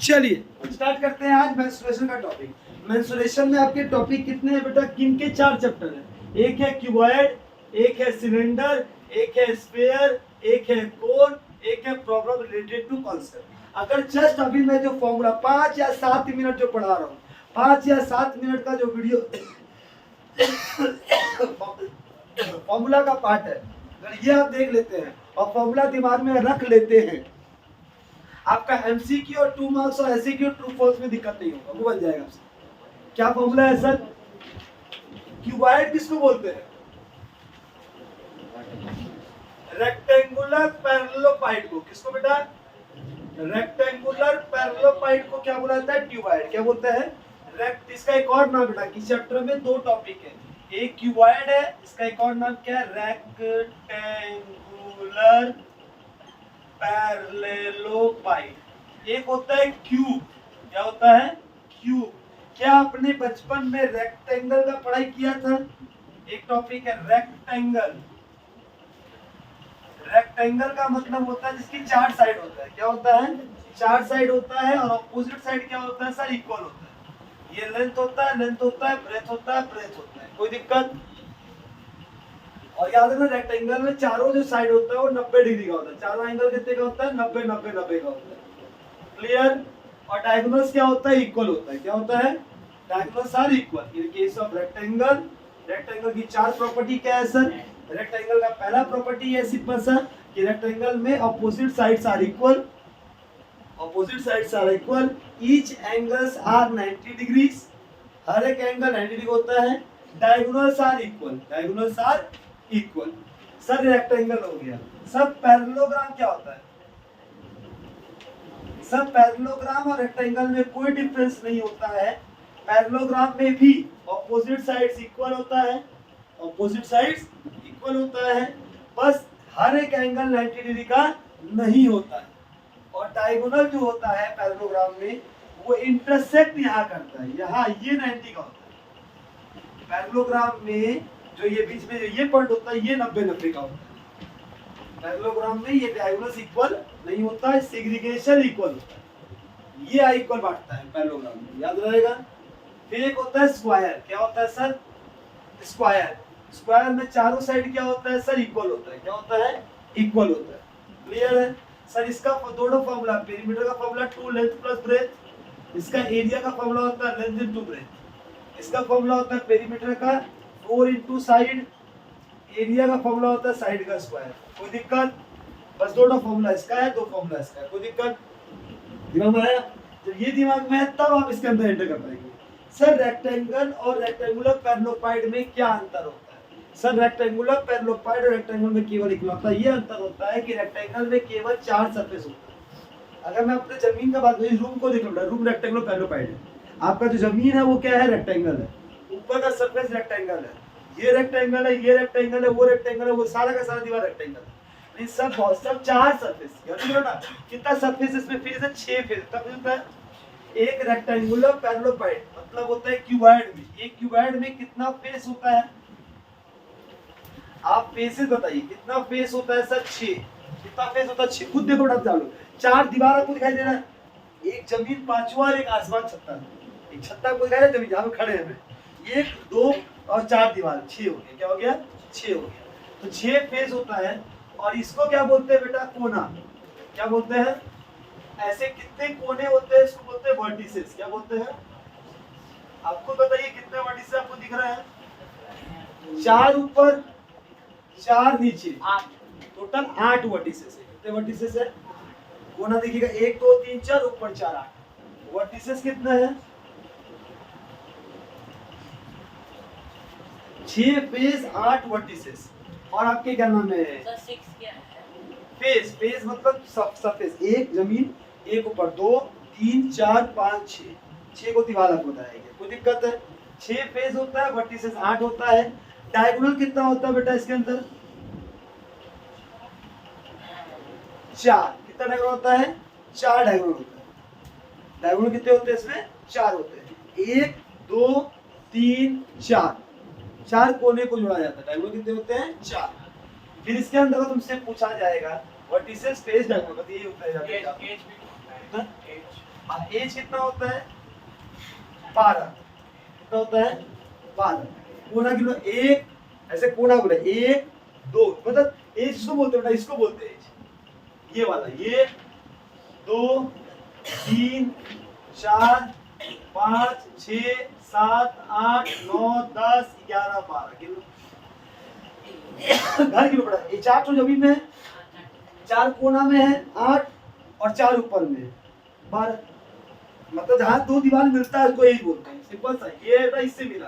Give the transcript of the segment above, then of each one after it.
चलिए स्टार्ट करते हैं आज मेंस्ट्रुएशन का टॉपिक। मेंस्ट्रुएशन में आपके टॉपिक कितने हैं बेटा? किन के 4 चैप्टर हैं। एक है क्यूबॉइड, एक है सिलेंडर, एक है स्फीयर, एक है कोन, एक है प्रॉब्लम रिलेटेड टू कॉन्सेप्ट। अगर जस्ट अभी मैं जो फॉर्मूला 5 या 7 मिनट जो पढ़ा रहा हूँ, 5 या 7 मिनट का जो वीडियो फॉर्मूला का पार्ट है, अगर ये आप देख लेते हैं और फॉर्मूला दिमाग में रख लेते हैं, आपका एमसीक्यू और 2 मार्क्स और एससीक्यू ट्रू फॉल्स में दिक्कत नहीं होगा, वो बन जाएगा आपसे। क्या फॉर्मूला है सर? क्यूबॉइड किसको बोलते हैं? रेक्टेंगुलर पैरेललोपाइड को। किसको बेटा? रेक्टेंगुलर पैरेललोपाइड को क्या बोला जाता है? क्यूबॉइड। क्या बोलते हैं? रेक्ट। इसका एक और नाम बेटा, किस चैप्टर में 2 टॉपिक है, एक क्यूबॉइड है, इसका एक और नाम क्या है? रेक्टेंगुलर पैरेललोपाइड। एक होता है क्यूब। क्या होता है? क्यूब। क्या आपने बचपन में रेक्टेंगल का पढ़ाई किया था? एक टॉपिक है रेक्टेंगल। रेक्टेंगल का मतलब होता है जिसकी 4 साइड होता है। क्या होता है? 4 साइड होता है और ऑपोजिट साइड क्या होता है सर? इक्वल होता है। ये लेंथ होता है, लेंथ होता है, ब्रेथ होता है, ब्रेथ होता है। कोई दिक्कत? और याद रखना रेक्टेंगल में चारों जो साइड होता है वो 90 डिग्री का होता है। चारों एंगल कितने का होता है? 90 90 90 का होता है। क्लियर? और डायगोनल्स क्या होता है? इक्वल होता है। क्या होता है? Diagonals are equal in case of rectangle. Rectangle की 4 प्रॉपर्टी क्या है सर? रेक्टेंगल का पहला प्रॉपर्टी है सिंपल सा कि रेक्टेंगल में opposite sides are equal. Opposite sides are equal, each angles are 90 degrees. हर एक एंगल 90 डिग्री होता है। Diagonals are equal. Diagonals are equal. Sir rectangle हो गया। सब पैरेललोग्राम क्या होता है? सब पैरेललोग्राम और रेक्टेंगल में कोई डिफरेंस नहीं होता है। पैरेललोग्राम में भी ऑपोजिट साइड्स इक्वल होता है। ऑपोजिट साइड्स इक्वल होता है, बस हर एक एंगल 90 डिग्री का नहीं होता है। और डायगोनल जो होता है पैरेललोग्राम में वो इंटरसेक्ट यहाँ करता है। यहाँ ये 90 का होता है। पैरेललोग्राम में जो ये बीच में जो ये पॉइंट होता है ये 90 90 का होता है। पैरेललोग्राम में ये डायगोनल्स इक्वल नहीं होता है, सेग्रीगेशन इक्वल होता है। ये आई इक्वल बांटता है पैरेललोग्राम में, याद रहेगा। फिर एक होता है स्क्वायर। क्या होता है सर? स्क्वायर। स्क्वायर में चारों साइड क्या होता है सर? इक्वल होता है। क्या होता है? इक्वल होता है। क्लियर है सर? इसका दोनों फॉर्मूला, पेरीमीटर का फॉर्मूला 2 लेंथ प्लस ब्रेथ। इसका एरिया का फॉर्मूला होता है लेंथ इनटू ब्रेथ। इसका फॉर्मूला होता है पेरीमीटर का 4 इनटू साइड। एरिया का फॉर्मूला होता है साइड का स्क्वायर। कोई दिक्कत? बस दोनों फॉर्मूला इसका है, दो फॉर्मूला इसका है। कोई दिक्कत? दिमाग में आया? जब ये दिमाग में है तब आप इसके अंदर एंटर कर पाएंगे। सर रेक्टेंगल और रेक्टेंगुलर पैरेललोपाइड में क्या अंतर होता है? सर रेक्टेंगुलर पैरेललोपाइड और रेक्टेंगल में केवल इकलौता ये अंतर होता है कि रेक्टेंगल में केवल 4 सरफेस होता है। अगर मैं अपने जमीन का बात करूं, रूम को देख लो, रूम रेक्टेंगुलर पैरेललोपाइड है। आपका जो जमीन है वो क्या है? रेक्टेंगल है। ऊपर का सरफेस रेक्टेंगल है। ये रेक्टेंगल है, ये रेक्टेंगल है, वो रेक्टेंगल है, वो सारा का सारा दीवार रेक्टेंगल है। सब 4 सरफेस। कितना सरफेस इसमें? फेस है 6 फेस। तब होता है एक रेक्टेंगुलर पैरेललोपाइड मतलब होता है क्यूबॉइड में। एक क्यूबॉइड में कितना फेस होता है? आप फेसेस बताइए कितना फेस होता है सर? 6। कितना फेस होता है? 6। खुद देखो बेटा, जानो 4 दीवार आपको दिखाई दे रहा है, एक जमीन पांचवा और एक आसमान छत्ता। एक छत्ता आपको दिखाई दे रहा है, जमीन जहां खड़े हैं, 1 2 और 4 दीवार, 6 हो गया। क्या हो गया? 6 हो गया। तो 6 फेस होता है। और इसको क्या बोलते हैं बेटा? कोना। क्या बोलते हैं? ऐसे कितने कोने होते हैं? इसको बोलते हैं वर्टिसेस। क्या बोलते हैं? आपको बताइए कितने वर्टिसेस आपको दिख रहे हैं? 4 ऊपर 4 नीचे, 8। टोटल 8 वर्टिसेस है। कितने वर्टिसेस है? कोना देखिएगा 1 2 3 4, ऊपर 4 8। वर्टिसेस कितने हैं? 6 फेस 8 वर्टिसेस। और आपके क्या नाम है? फेस। फेस मतलब सरफेस। एक जमीन, एक ऊपर, 2 3 4 5 6। 6 को दीवार आपको बताएंगे। कोई दिक्कत है? 6 फेस होता है, वर्टिसेस 8 होता है। डायगोनल कितना होता है बेटा इसके अंदर? 4। कितना डायगोनल होता है? 4 डायगोनल होता है। डायगोनल कितने होते हैं इसमें? 4 होते हैं। 1 2 3 4। 4 कोने को जोड़ा जाता है। डायगोनल कितने होते हैं? 4। फिर इसके अंदर तुमसे पूछा जाएगा वर्टिसेस फेस डायगोनल, ये होता है। और एज कितना होता है 12, कितना होता है 12। कोना गिनो, एक ऐसे कोना बोले 1 2, मतलब एज इसको बोलते हैं बेटा, इसको बोलते हैं एज, ये वाला, ये 2 3 4 5 6 7 8 9 10 11 12 गिनो, घर गिनो बेटा। ये 4 तो जमीन में है, 4 कोना में है 8 और 4 ऊपर में है 12, मतलब जहां दो दीवार मिलता है उसको एज बोलते हैं, सिंपल सा। ये बेटा इससे मिला,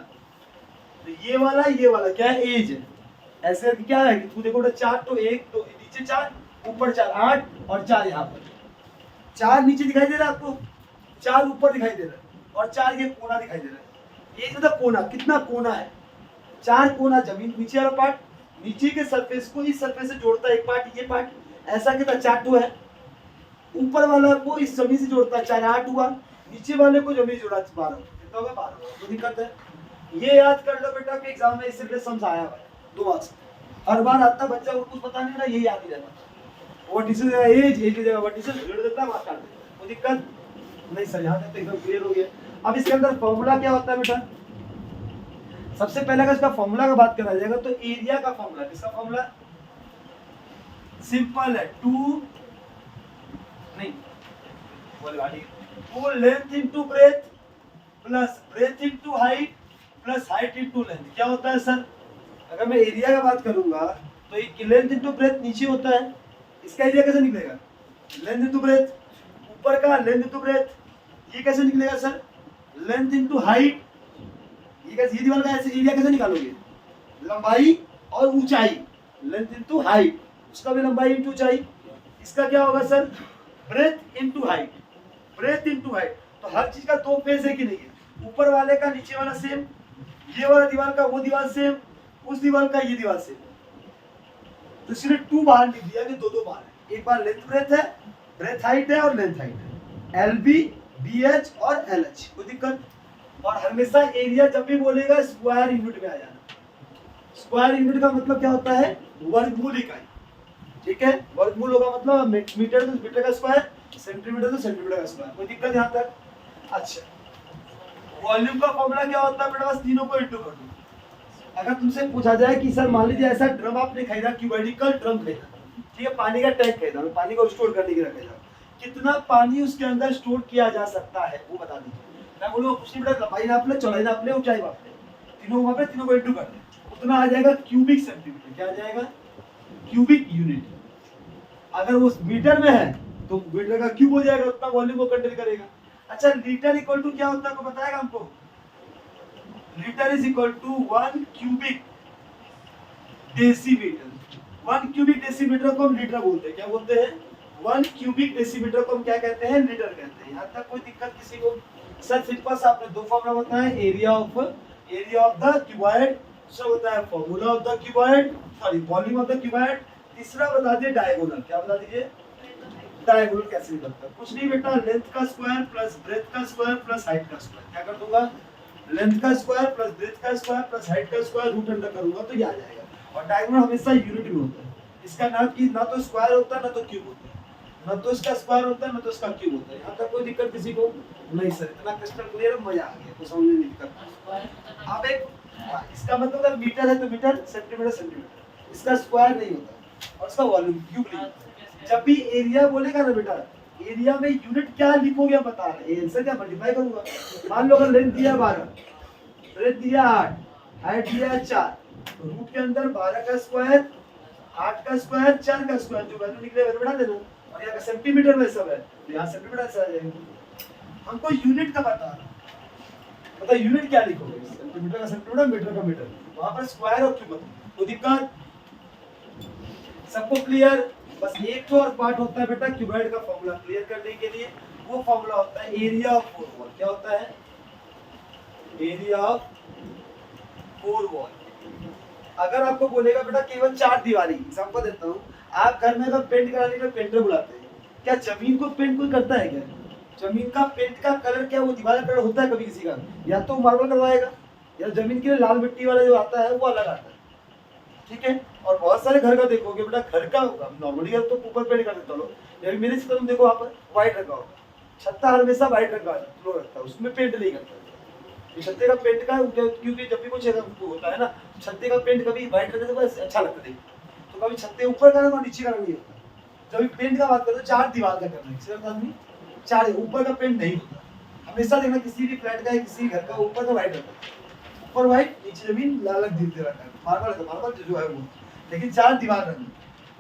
तो ये वाला क्या है एज है। ऐसे करके क्या है कि तू देखो बेटा 4 तो 1 2 नीचे 4 ऊपर 4 8 और 4 यहाँ पर, 4 नीचे दिखाई दे रहा है आपको, 4 ऊपर दिखाई दे रहा है और 4 ये कोना दिखाई दे रहा है। ये मतलब कोना, कितना कोना है 4 कोना, जमीन नीचे वाला पार्ट, नीचे के सरफेस को इस सरफेस से जोड़ता है एक पार्ट, ये पार्ट ऐसा कितना 4 टू है, ऊपर वाला को इस जमीन से जोड़ता है 4 8 हुआ, नीचे वाले को जमीन जोड़ा 12, कितना होगा 12, तो दिक्कत है। ये याद कर लो बेटा कि एग्जाम में इससे पहले समझाया हुआ है 2 मार्क्स, हर बार आता बच्चा को कुछ पता नहीं ना, ये याद ही रहता। व्हाट इज एज, एज की जगह व्हाट इज जोड़ देता है, मार्क्स काट देता है, कोई दिक्कत नहीं सर, यहाँ तक तो एकदम क्लियर हो गया। अब इसके अंदर फॉर्मूला क्या होता है बेटा, सबसे पहले अगर इसका फॉर्मूला का बात करा जाएगा तो एरिया का फॉर्मूला, किसका फॉर्मूला सिंपल है, 2 नहीं वो length into breadth plus breadth into height plus height into length, क्या होता है सर। अगर मैं एरिया का बात करूंगा तो ये लेंथ इनटू ब्रेथ नीचे होता है, इसका एरिया कैसे निकलेगा, लेंथ इनटू ब्रेथ, ऊपर का लेंथ इनटू ब्रेथ, ये कैसे निकलेगा सर, लेंथ इनटू हाइट, ये कैसे, ये दीवार का ऐसे एरिया कैसे निकालोगे, लंबाई और ऊंचाई, लेंथ इनटू हाइट, उसका भी लंबाई इनटू ऊंचाई, इसका क्या होगा sir breadth into height, breadth into height. तो हर चीज का 2 फेज है कि नहीं है, ऊपर वाले का नीचे वाला सेम, ये वाला दीवार का वो दीवार सेम, उस दीवार का ये दीवार सेम, तो सिर्फ 2 बाहर लिख दिया कि 2 बार है, एक बार लेंथ ब्रेथ है, ब्रेथ हाइट है और लेंथ हाइट है, LB BH और LH, कोई दिक्कत। और हमेशा एरिया जब भी बोलेगा स्क्वायर यूनिट में आ जाना, स्क्वायर यूनिट का मतलब क्या होता है वर्गमूल इकाई, ठीक है, वर्गमूल होगा मतलब मीटर तो मीटर का स्क्वायर, सेंटीमीटर तो सेंटीमीटर का स्क्वायर, कोई दिक्कत यहाँ तक। अच्छा, वॉल्यूम का फॉर्मूला क्या होता है बेटा, बस तीनों को इंटू कर दो। अगर तुमसे पूछा जाए कि सर मान लीजिए ऐसा ड्रम आपने खरीदा, क्यूबिकल ड्रम खरीदा, ठीक है, पानी का टैंक खरीदा, पानी को स्टोर करने के लिए खरीदा, कितना पानी उसके अंदर स्टोर किया जा सकता है वो बता दीजिए। मैं बोलूँगा कुछ नहीं बेटा, लंबाई नाप ले, चौड़ाई नाप ले, ऊंचाई नाप ले, तीनों वहाँ पे तीनों को इंटू कर दे, उतना आ जाएगा क्यूबिक सेंटीमीटर, क्या आ जाएगा क्यूबिक यूनिट। अगर वो मीटर में है तो मीटर का क्यूब हो जाएगा, उतना वॉल्यूम को कंटेन करेगा। अच्छा, लीटर इक्वल टू क्या होता है, को बताएगा हमको, litre is equal to 1 cubic decimetre, 1 cubic decimetre को हम लीटर बोलते हैं, क्या बोलते हैं 1 क्यूबिक डेसीमीटर को हम क्या कहते हैं, लीटर कहते हैं। यहाँ तक कोई दिक्कत किसी को। सर सिंपल सा आपने 2 फॉर्मूला बताया, एरिया ऑफ द क्यूबॉइड, दूसरा होता है formula of the cuboid, sorry volume of the cuboid, तीसरा बता दिए डायगोनल, क्या बता दीजिए डायगोनल कैसे निकलता है। कुछ नहीं बेटा, लेंथ का स्क्वायर प्लस ब्रेथ का स्क्वायर प्लस हाइट का स्क्वायर, क्या कर दूंगा लेंथ का स्क्वायर प्लस ब्रेथ का स्क्वायर प्लस हाइट का स्क्वायर रूट अंडर करूंगा तो ये आ जाएगा। और डायगोनल हमेशा यूनिट में होता है, इसका ना तो स्क्वायर होता है ना तो क्यूब होता है, ना तो इसका स्क्वायर होता है ना तो इसका क्यूब होता है। यहाँ तक कोई दिक्कत किसी को नहीं सर, इतना क्रिस्टल क्लियर, मजा आ गया, तो समझने नहीं दिक्कत। अब एक इसका मतलब अगर मीटर है तो मीटर, सेंटीमीटर सेंटीमीटर, इसका स्क्वायर नहीं होता और इसका वॉल्यूम क्यूब नहीं होता। जब भी एरिया बोलेगा ना बेटा, एरिया में यूनिट क्या लिखोगे बता रहे, आंसर क्या मल्टीप्लाई करूंगा। मान लो अगर लेंथ दिया 12, ब्रेथ दिया 8, हाइट दिया 4, तो रूट के अंदर 12 का स्क्वायर, 8 का स्क्वायर, 4 का स्क्वायर, जो वैल्यू निकले वैल्यू बढ़ा देना। और यहाँ का सेंटीमीटर में सब है तो यहाँ सेंटीमीटर से आ जाएगा। हमको यूनिट का बता रहा, मतलब यूनिट क्या लिखोगे, सेंटीमीटर का सेंटीमीटर, मीटर का मीटर, वहां पर स्क्वायर और क्यूब, तो दिक्कत सबको क्लियर। बस एक तो और पार्ट होता है बेटा क्यूबॉइड का फॉर्मूला क्लियर करने के लिए, वो फॉर्मूला होता है एरिया ऑफ 4 वॉल। क्या होता है एरिया ऑफ 4 वॉल। अगर आपको बोलेगा बेटा केवल 4 दीवारी, एग्जांपल देता हूँ, आप घर में अगर पेंट कराने के लिए पेंटर बुलाते हैं, क्या जमीन को पेंट कोई करता है क्या, जमीन का पेंट का कलर क्या वो दीवार का कलर होता है कभी किसी का, या तो मार्बल करवाएगा या जमीन के लिए लाल मिट्टी वाला जो आता है वो अलग आता है, ठीक है। और बहुत सारे घर का देखोगे बेटा, घर का नॉर्मली तो ऊपर पेंट कर देता लोग, मेरे से तुम देखो वहाँ पर व्हाइट रखा होगा, छत्ता हमेशा व्हाइट रंग का फ्लोर रखता है, उसमें पेंट नहीं करता। ये छत्ते का पेंट का क्योंकि जब भी कुछ होता है ना, छत्ते का पेंट कभी व्हाइट रंग से बस अच्छा लगता है, तो कभी छत्ते ऊपर का रंग और नीचे का रंग नहीं होता। जब भी पेंट का बात करो तो चार दीवार का करना है, सिर्फ आदमी चार, ऊपर का पेंट नहीं होता। हमेशा देखना किसी भी फ्लैट का या किसी घर का ऊपर का व्हाइट रहता है, ऊपर व्हाइट नीचे जमीन लाल रंग धीरे रखा है, मार्बल जो है वो, लेकिन चार दीवार रंग।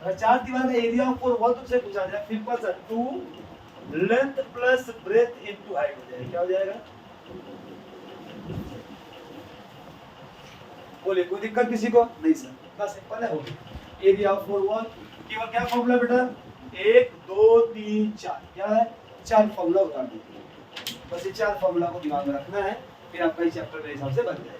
अगर चार दीवार का एरिया ऑफ फोर हुआ तो उससे पूछा जाए सिंपल सा 2 length plus breadth into height हो जाएगा। क्या हो जाएगा? बोले कोई दिक्कत किसी को? नहीं सर, इतना सिंपल है, हो गया। एरिया ऑफ फोर वॉल केवल क्या फॉर्मूला बेटा? 1 2 3 4, क्या है? 4 फॉर्मूला उतार दीजिए, बस ये 4 फॉर्मूला को दिमाग में रखना है, फिर आपका ये चैप्टर मेरे हिसाब से बन जाएगा।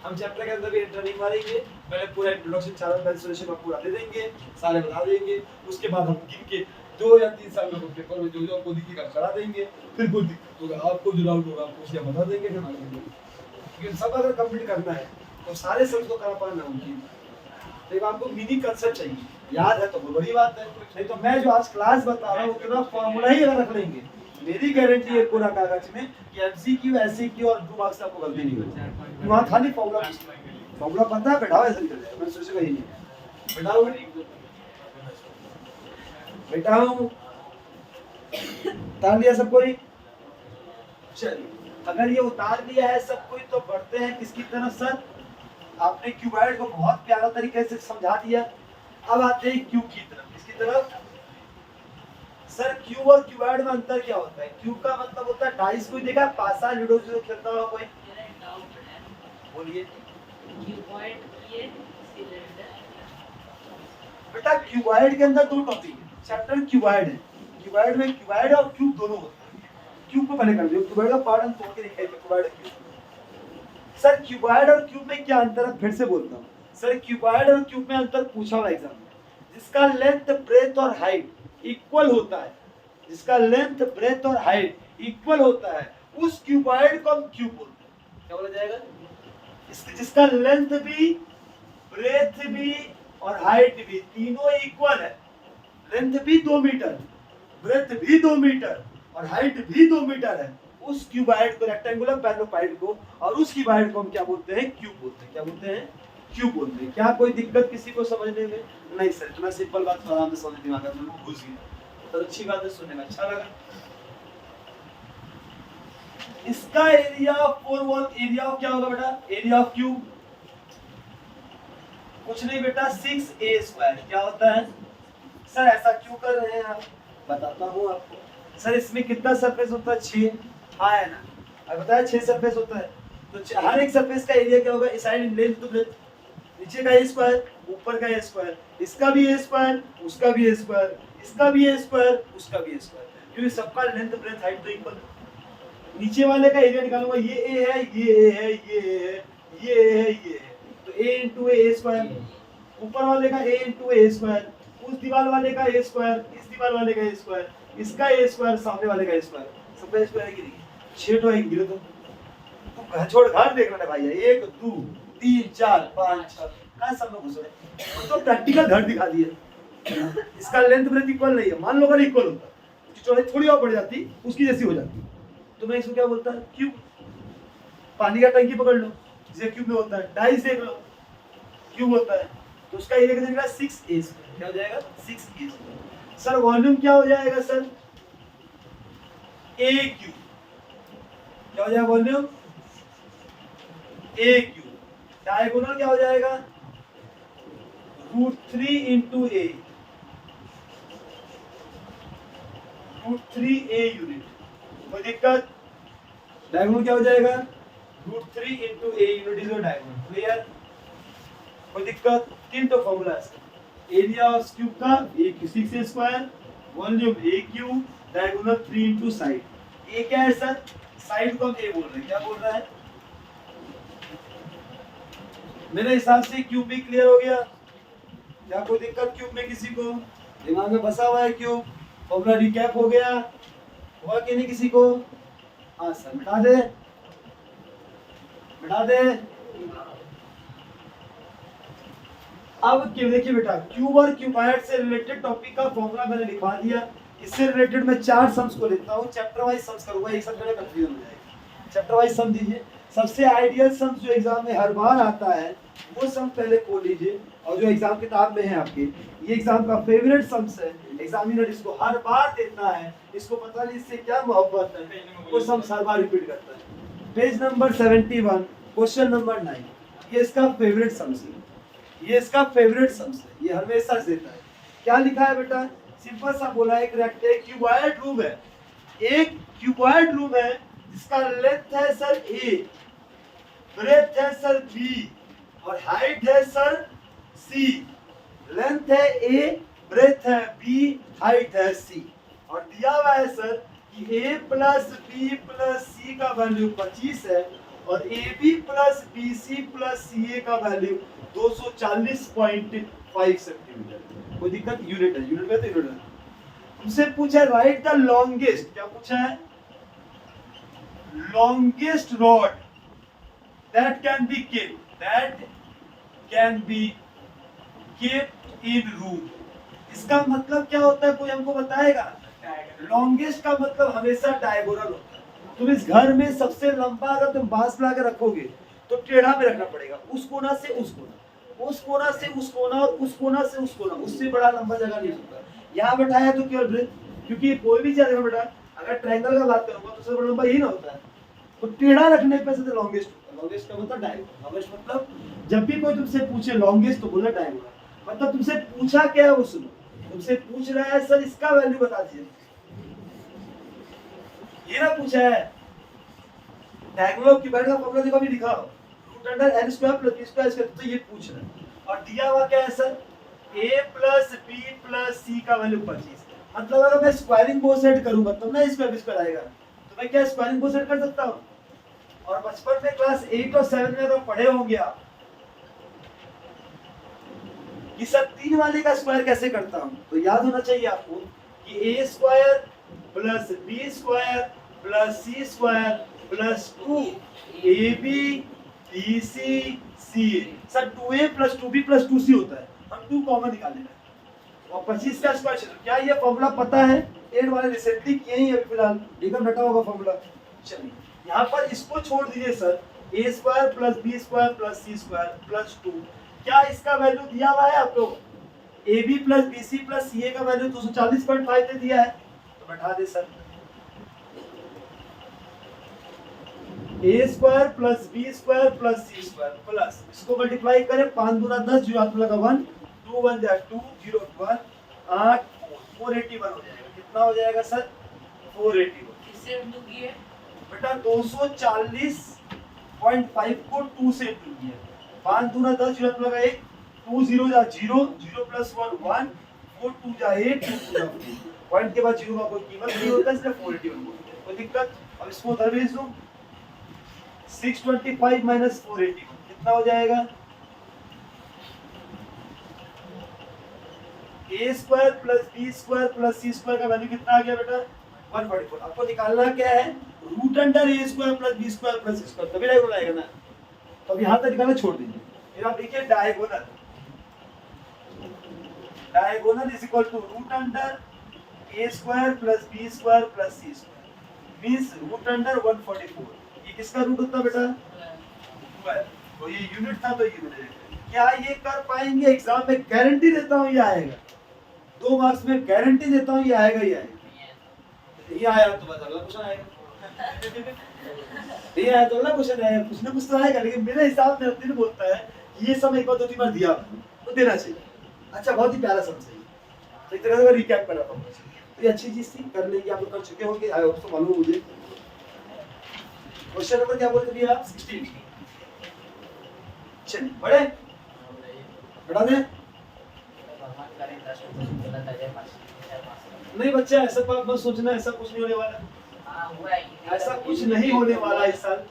हम चैप्टर के अंदर भी एंटर नहीं मारेंगे, पहले पूरा इंट्रोडक्शन चारों मेंसुरेशन में पूरा दे देंगे, सारे बता देंगे, उसके बाद हम गिन के 2 या 3 साल में पेपर में जो आपको दिखेगा करा देंगे, फिर कोई दिक्कत होगा आपको, जो डाउट होगा आपको उसके बता देंगे, फिर आगे बढ़ेंगे। क्योंकि सब अगर कंप्लीट करना है तो सारे सब्जेक्ट को करा पाना होगी, तो आपको मिनी कंसेप्ट चाहिए, याद है तो बहुत बड़ी बात है, नहीं तो मैं जो आज क्लास बता रहा हूँ उतना फॉर्मूला ही अगर रख लेंगे, मेरी गारंटी है पूरा कागज में कि एमसीक्यू एससीक्यू और 2 मार्क्स आपको गलती नहीं होगी। वहाँ खाली फॉर्मूला पता है, बैठाओ ऐसे कर दे, मैं सोचूंगा ही नहीं, बैठाओ बैठाओ, उतार लिया सब कोई? चलिए, अगर ये उतार दिया है सब कोई तो बढ़ते हैं किसकी तरफ सर? आपने क्यूबॉइड को बहुत प्यारा तरीके से समझा दिया, अब आते हैं क्यूब की तरफ। किसकी तरफ सर? क्यूब और क्यूबॉइड में अंतर क्या होता है? क्यूब का मतलब होता है डाइस, कोई देखा पासा लूडो जो खेलता हुआ कोई? बोलिए। बेटा क्यूबॉइड के अंदर 2 टॉपिक है, चैप्टर क्यूबॉइड है, क्यूबॉइड में क्यूबॉइड और क्यूब दोनों होते हैं। क्यूब को पहले कर दो, क्यूबॉइड का पार्ट हम तोड़ के दिखाएंगे, क्यूबॉइड क्यूब। सर क्यूबॉइड और क्यूब में क्या अंतर है? फिर से बोलता हूँ सर, क्यूबॉइड और क्यूब में अंतर पूछा हुआ एग्जाम में, जिसका लेंथ ब्रेथ और हाइट इक्वल होता है, जिसका लेंथ ब्रेथ और हाइट इक्वल होता है उस क्यूबॉइड को हम क्यूब बोलते हैं। क्या बोला जाएगा? जिसका लेंथ भी ब्रेथ भी और हाइट भी तीनों इक्वल है, लेंथ भी 2 मीटर, ब्रेथ भी 2 मीटर और हाइट भी 2 मीटर है, उस क्यूबॉइड को, रेक्टेंगुलर पैराबोलॉइड को, और उस क्यूबॉइड को हम क्या बोलते हैं? क्यूब बोलते हैं। क्या बोलते हैं? क्यूब बोलते हैं। क्या कोई दिक्कत किसी को समझने में? नहीं सर, इतना सिंपल बात आराम से समझ दिमाग में घुस गया, तो अच्छी बात है, सुनने में अच्छा लगा। इसका area of 4 wall, area of क्या होगा बेटा? एरिया ऑफ क्यूब कुछ नहीं बेटा, 6a²। क्या होता है सर? ऐसा क्यों कर रहे हैं आप? बताता हूँ आपको। सर इसमें कितना सरफेस होता है? 6। हाँ है ना, अब बताया 6 सरफेस होता है, तो हर एक सरफेस का एरिया क्या होगा? इस साइड लेंथ टू ब्रेथ, नीचे का a², ऊपर का a², इसका भी a², उसका भी a², इसका भी a², उसका भी a², क्योंकि सबका लेंथ ब्रेथ हाइट तो इक्वल है। नीचे वाले का एरिया निकालूंगा, ये a है, ये a है, ये a है, ये a है, ये है, तो a इंटू a², ऊपर वाले का a इंटू a², उस दीवार वाले का a², इस दीवार वाले का a², इसका a², सामने वाले का a², सबका a² की नहीं, 6 तो एक गिरो, तो घर छोड़ घर देख रहे भाई, 1 2 3 4 5 6 कहाँ सब लोग घुस रहे, तो प्रैक्टिकल घर दिखा दिया। इसका लेंथ ब्रेथ इक्वल नहीं है, मान लो अगर इक्वल होता, उसकी चौड़ाई थोड़ी और बढ़ जाती, उसकी जैसी हो जाती, तो मैं इसको क्या बोलता है? क्यूब। पानी का टंकी पकड़ लो, जिसे क्यूब में होता है, डाइस देख लो, क्यूब होता है, तो उसका एरिया कितना निकला? 6a²। क्या हो जाएगा? 6a²। सर वॉल्यूम क्या हो जाएगा सर? a³ क्या हो जाएगा वॉल्यूम? a³। डायगोनल क्या हो जाएगा? √3 इंटू a, √3a यूनिट। कोई दिक्कत? डायगोनल क्या हो जाएगा? √3 into a unit is your diagonal. Clear? कोई दिक्कत? 3 तो फॉर्मूला है। एरिया ऑफ क्यूब का 6a², volume a³, diagonal 3 into side. ए क्या है सर? साइड को हम ए बोल रहे हैं। क्या बोल रहा है? मेरे हिसाब से क्यूब भी क्लियर हो गया। क्या कोई दिक्कत क्यूब में किसी को? दिमाग में बसा हुआ है क्यूब? फॉर्मूला रिकैप हो गया? हुआ कि नहीं किसी को? हाँ सर, मिटा दे, मिटा दे। अब देखिए बेटा, क्यूब और क्यूबॉइड से रिलेटेड टॉपिक का फॉर्मूला मैंने लिखवा दिया। इससे रिलेटेड मैं 4 सम्स को लेता हूँ, चैप्टर वाइज सम्स करूंगा, एक साथ में कंफ्यूजन हो जाएगा। चैप्टर वाइज सम दीजिए। सबसे आइडियल सम्स जो एग्जाम में हर बार आता है वो सम पहले खोल लीजिए, और जो एग्जाम किताब में है आपके, ये एग्जाम का फेवरेट सम्स है, एग्जामिनर इसको हर बार देता है, इसको पता नहीं इससे क्या मोहब्बत है, वो सम्स हर बार रिपीट करता है। पेज नंबर 71 क्वेश्चन नंबर 9, ये इसका फेवरेट सम्स है, ये इसका फेवरेट सम्स है, ये हमेशा देता है। क्या लिखा है बेटा? सिंपल सा बोला, एक क्यूबॉइड रूम है, एक क्यूबॉइड रूम है जिसका लेंथ है सर a, ब्रेथ है सर b और हाइट है सर c। लेंथ है a, ब्रेथ है b, हाइट है c, और दिया हुआ है सर कि a plus b plus c का वैल्यू 25 है और ab plus bc plus ca का वैल्यू 240.5 सेंटीमीटर। कोई दिक्कत? यूनिट है, यूनिट में तो यूनिट है। तुमसे पूछा है राइट द लॉन्गेस्ट, क्या पूछा है? Longest rod that can be kept in room. इसका मतलब क्या होता है, कोई हमको बताएगा? लॉन्गेस्ट का मतलब हमेशा डायगोनल होता है। तुम इस घर में सबसे लंबा अगर तुम बांस ला के रखोगे तो टेढ़ा में रखना पड़ेगा, उस कोना से उस कोना, उस कोना से उस कोना और उस कोना से उस कोना, उससे बड़ा लंबा जगह नहीं होता। यहाँ बैठाया तो केवल ब्रेथ, क्योंकि कोई भी चीज बेटा अगर ट्रायंगल का बात करूंगा तो सबसे बड़ा लंबा यही ना होता है, तो टेढ़ा रखने पे से लॉन्गेस्ट होता है। लॉन्गेस्ट का मतलब डायगोनल। लॉन्गेस्ट मतलब जब भी कोई तुमसे पूछे लॉन्गेस्ट तो बोलना डायगोनल। मतलब तुमसे पूछा क्या है वो सुनो, तुमसे पूछ रहा है सर इसका वैल्यू बता दीजिए, ये ना पूछा है। डायगोनल की वैल्यू का फॉर्मूला देखो अभी लिखा हो, root under n square plus b square इसका, तो ये पूछ रहा है। और दिया हुआ क्या है sir? a plus b plus c का वैल्यू 25। मतलब अगर मैं स्क्वायरिंग बोथ साइड करूंगा तब ना इसका भी स्क्वायर आएगा, तो मैं क्या स्क्वायरिंग बोथ साइड कर सकता हूं? और बचपन में क्लास 8 और 7 में तो पढ़े होंगे आप कि सर 3 वाले का स्क्वायर कैसे करता हूं, तो याद होना चाहिए आपको कि a square plus b square plus c square plus 2ab bc ca। Sir 2a plus 2b plus 2c होता है, हम 2 कॉमन निकाल लेना और 25 का स्क्वायर क्षेत्र। क्या ये फॉर्मूला पता है? 8 वाले रिसेंटली किए ही अभी फिलहाल, लेकिन बैठा होगा फॉर्मूला। चलिए यहाँ पर इसको छोड़ दीजिए sir, a square plus b square plus c square plus 2, क्या इसका वैल्यू दिया हुआ है आप लोग? ab plus bc plus ca का वैल्यू 240.5 दे दिया है, तो बैठा दे sir a square plus b square plus c square plus, इसको मल्टीप्लाई करें 5 दूना 10, जो हाथ लगा 1, 2 1 जा 2, 0 1 8 481 हो जाएगा। कितना हो जाएगा सर? 481। किससे इंटू किए? बेटा 240.5 को 2 से इंटू किया, 5 दूना 10, जो हाथ लगा 1, 2 0 जा 0, 0 प्लस 1 1, 4 2 जा 8, 2 जा 4। पॉइंट के बाद 0 का कोई कीमत नहीं होता, इसलिए 481। कोई दिक्कत? अब इसको उधर भेज दो, 625 माइनस 481 कितना हो जाएगा? a square plus b square plus c square का वैल्यू कितना आ गया बेटा? 144। आपको निकालना क्या है? Root under a square plus b square plus c square, तभी डायगोनल आएगा ना। तो अब यहाँ तक निकालना छोड़ दीजिए, फिर आप लिखिए diagonal. Diagonal is equal to root under a square plus b square plus c square means root under 144। ये किसका रूट होता है बेटा? 12। तो ये यूनिट था, तो ये यूनिट। क्या ये कर पाएंगे एग्जाम में? गारंटी देता हूँ ये आएगा, 2 मार्क्स में गारंटी देता हूँ ये आएगा ही आएगा। ये आया तो बस अगला क्वेश्चन आएगा, ये आया तो अगला क्वेश्चन आएगा, कुछ ना कुछ तो आएगा। लेकिन मेरे हिसाब से दिन बोलता है ये सब एक बार 2-3 बार दिया तो देना चाहिए। अच्छा, बहुत ही प्यारा समझ है, तो एक तरह से रिकैप कर रहा हूँ, तो ये अच्छी चीज थी, कर लेंगे, आप लोग कर चुके होंगे, आई होप सो मालूम मुझे। क्वेश्चन नंबर क्या बोलते भैया? 16। चलिए बड़े बढ़ा दें। नहीं बच्चा, ऐसा बात मत सोचना, ऐसा कुछ नहीं होने वाला, ऐसा कुछ नहीं होने वाला इस साल।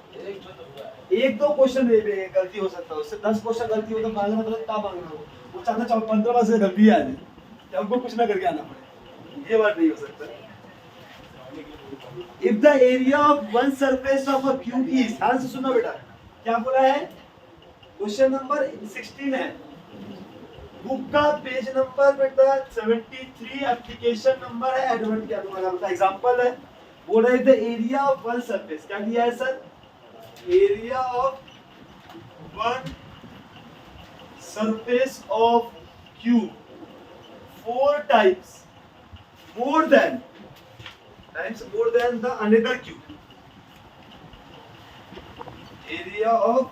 1-2 क्वेश्चन गलती हो सकता है, उससे 10 क्वेश्चन गलती हो तो मांगना मतलब क्या मांगना हो, वो चाहता 15 बार से गलती आ जाए तो हमको कुछ ना करके आना पड़े, ये बात नहीं हो सकता। If the area of one surface of a cube is, ध्यान से सुनो बेटा, क्या बोला है? क्वेश्चन नंबर 16 है। बुक का पेज नंबर बेटा 73, एप्लीकेशन नंबर है, एडवर्ट क्या तुम्हारा मतलब एग्जांपल है। बोल रहे थे एरिया ऑफ वन सरफेस, क्या दिया है sir? Area of one surface of cube 4 times more than the another cube. Area of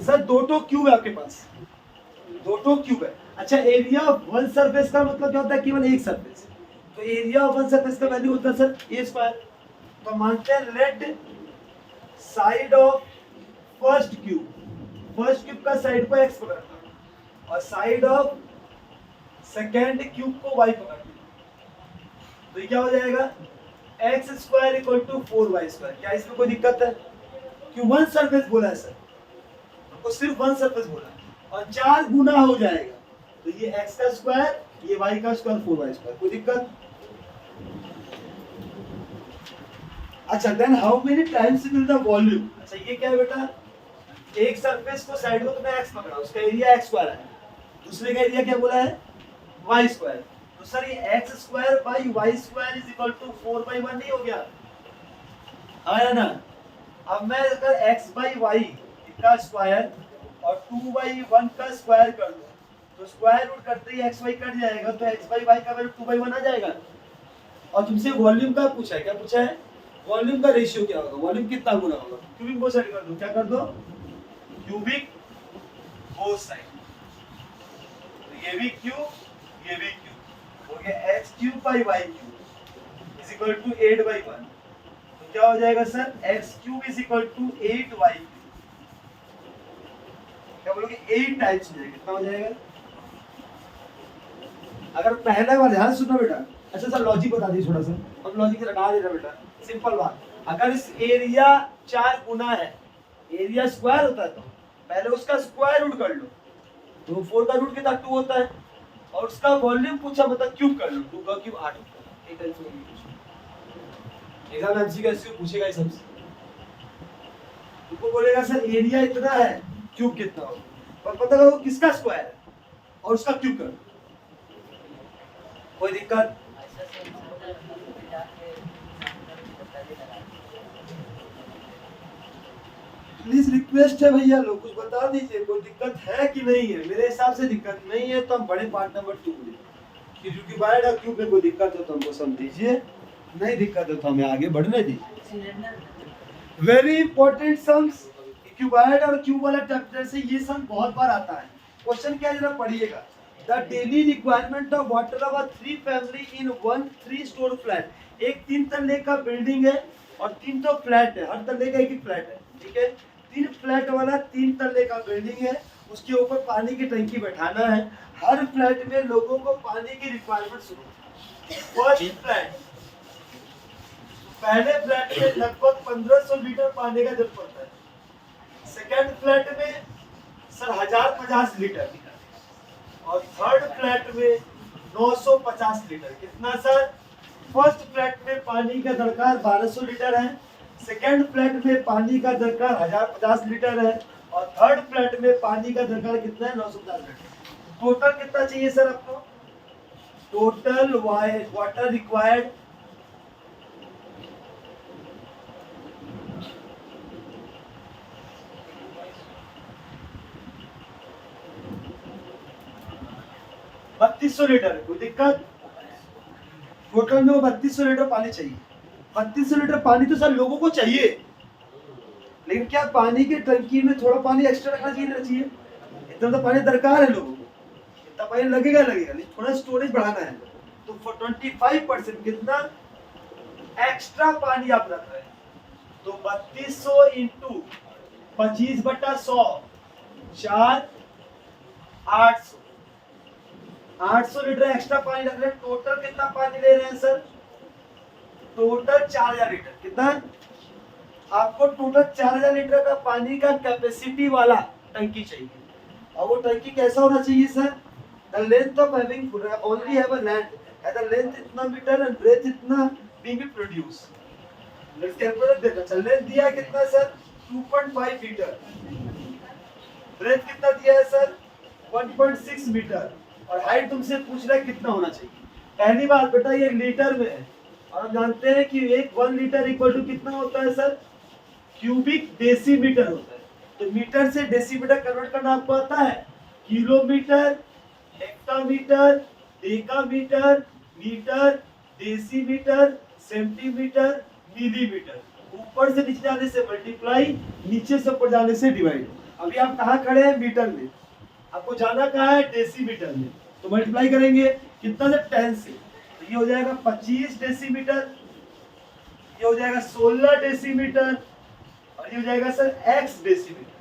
sir दो क्यूब है आपके पास, दो क्यूब है। अच्छा, एरिया ऑफ वन सरफेस का मतलब क्या होता है? केवल एक सरफेस। तो एरिया ऑफ वन सरफेस का वैल्यू होता है सर ए स्क्वायर। तो मानते हैं let side of first cube का साइड को एक्स पकड़ता है और साइड ऑफ सेकेंड क्यूब को वाई पकड़ता है। तो ये क्या हो जाएगा? X square equal to 4y square. क्या इसमें कोई दिक्कत है? क्यों वन सरफेस बोला है सर, तो सिर्फ वन सरफेस बोला है और 4 गुना हो जाएगा। तो ये x का स्क्वायर, ये y का स्क्वायर, 4y स्क्वायर। कोई दिक्कत? अच्छा, then how many times will the volume. अच्छा, ये क्या है बेटा? एक सरफेस को साइड को तुमने x पकड़ा, उसका एरिया x स्क्वायर है, दूसरे का एरिया क्या बोला है? y square. तो सर ये x square by y square is equal to 4/1 नहीं हो गया? आया ना? अब मैं अगर x बाई y का स्क्वायर और 2/1 का स्क्वायर कर दूं तो स्क्वायर रूट करते ही xy कट जाएगा, तो x बाई y का वैल्यू 2/1 आ जाएगा। और तुमसे वॉल्यूम का पूछा है, क्या पूछा है? वॉल्यूम का रेशियो क्या होगा? वॉल्यूम कितना गुना होगा? क्यूबिक बोथ साइड कर दो, क्या कर दो? Cubic both side. तो ये भी क्यूब, ये भी क्यूब, हो गया x cube by y cube is equal to 8/1। तो क्या हो जाएगा sir? x cube is equal to 8y cube. क्या बोलोगे? 8 टाइम्स हो जाएगा। कितना हो जाएगा? अगर पहला बार ध्यान सुनो बेटा। अच्छा सर लॉजिक बता दीजिए थोड़ा सा, हम लॉजिक से लगा दे रहे बेटा। सिंपल बात, अगर इस एरिया 4 गुना है, एरिया स्क्वायर होता है तो पहले उसका स्क्वायर रूट कर लो, तो 4 का रूट कितना? 2 होता है। और उसका वॉल्यूम पूछा मतलब क्यूब कर लो, 2 का क्यूब 8 होता है। एक टेंशन नहीं, एग्जाम एमसीक्यू पूछेगा इस सबसे। तुमको बोलेगा सर एरिया इतना है, क्यूब कितना होगा, और पता करो किसका स्क्वायर है और उसका क्यूब कर। कोई दिक्कत? प्लीज रिक्वेस्ट है भैया लोग कुछ बता दीजिए, कोई दिक्कत है कि नहीं है? मेरे हिसाब से दिक्कत नहीं है, तो हम बड़े पार्ट नंबर 2 कि क्योंकि बायोडा क्यूब में कोई दिक्कत हो तो हमको समझिए, नहीं दिक्कत हो तो हमें आगे बढ़ने दीजिए। वेरी इंपॉर्टेंट सम्स, क्यूबॉइड और क्यूब वाला चैप्टर से ये सम बहुत बार आता है। क्वेश्चन क्या है जरा पढ़िएगा। The daily requirement of water of a 3 family in 1 3 store flat. एक 3 तल्ले का बिल्डिंग है और 3 तो फ्लैट है, हर तल्ले का एक फ्लैट है, ठीक है। 3 फ्लैट वाला 3 तल्ले का बिल्डिंग है, उसके ऊपर पानी की टंकी बैठाना है। हर फ्लैट में लोगों को पानी की रिक्वायरमेंट शुरू। फर्स्ट फ्लैट, पहले फ्लैट में लगभग 1500 लीटर पानी का जरूरत पड़ता है। सेकेंड फ्लैट में सर 1050 लीटर और थर्ड फ्लैट में 950 लीटर। कितना सर? फर्स्ट फ्लैट में पानी का दरकार 1200 लीटर है, सेकेंड फ्लैट में पानी का दरकार 1050 लीटर है और थर्ड फ्लैट में पानी का दरकार कितना है? 950 लीटर। टोटल कितना चाहिए सर आपको? Total water required 3200 litre. कोई दिक्कत? टोटल में 3200 लीटर पानी चाहिए। 3200 लीटर पानी तो सर लोगों को चाहिए, लेकिन क्या पानी की टंकी में थोड़ा पानी एक्स्ट्रा रखना चाहिए? इतना तो पानी दरकार है लोगों को, इतना पानी लगेगा, लेकिन थोड़ा स्टोरेज बढ़ाना है। तो 25% कितना एक्स्ट्रा पानी आप रख रहे हैं, तो 3200 इंटू 25/100 4 800 800 लीटर एक्स्ट्रा पानी रख रहे हैं। टोटल कितना पानी ले रहे हैं सर? Total 4000 litre. कितना? आपको टोटल 4000 लीटर का पानी का कैपेसिटी वाला टंकी चाहिए। और वो टंकी कैसा होना चाहिए sir? The length of having only have a land at the length इतना मीटर एंड ब्रेथ इतना बीइंग प्रोड्यूस। लेट्स कैलकुलेट देना। चल लेंथ दिया कितना सर? 2.5 मीटर। ब्रेथ कितना दिया है सर? 1.6 मीटर। और हाइट तुमसे पूछ रहा है कितना होना चाहिए। पहली बात बेटा ये लीटर में है और हम जानते हैं कि 1 लीटर इक्वल टू कितना होता है सर? क्यूबिक डेसीमीटर होता है। तो मीटर से डेसीमीटर कन्वर्ट करना आपको आता है? Kilometre, hectometre, decametre, metre, decimetre, centimetre, millimetre. ऊपर से नीचे जाने से मल्टीप्लाई, नीचे से ऊपर जाने से डिवाइड। अभी आप कहाँ खड़े हैं? मीटर में। आपको जाना कहाँ है? डेसीमीटर में। तो मल्टीप्लाई करेंगे कितना से? 10 से। तो ये हो जाएगा 25 डेसीमीटर, ये हो जाएगा 16 डेसीमीटर और ये हो जाएगा सर x डेसीमीटर।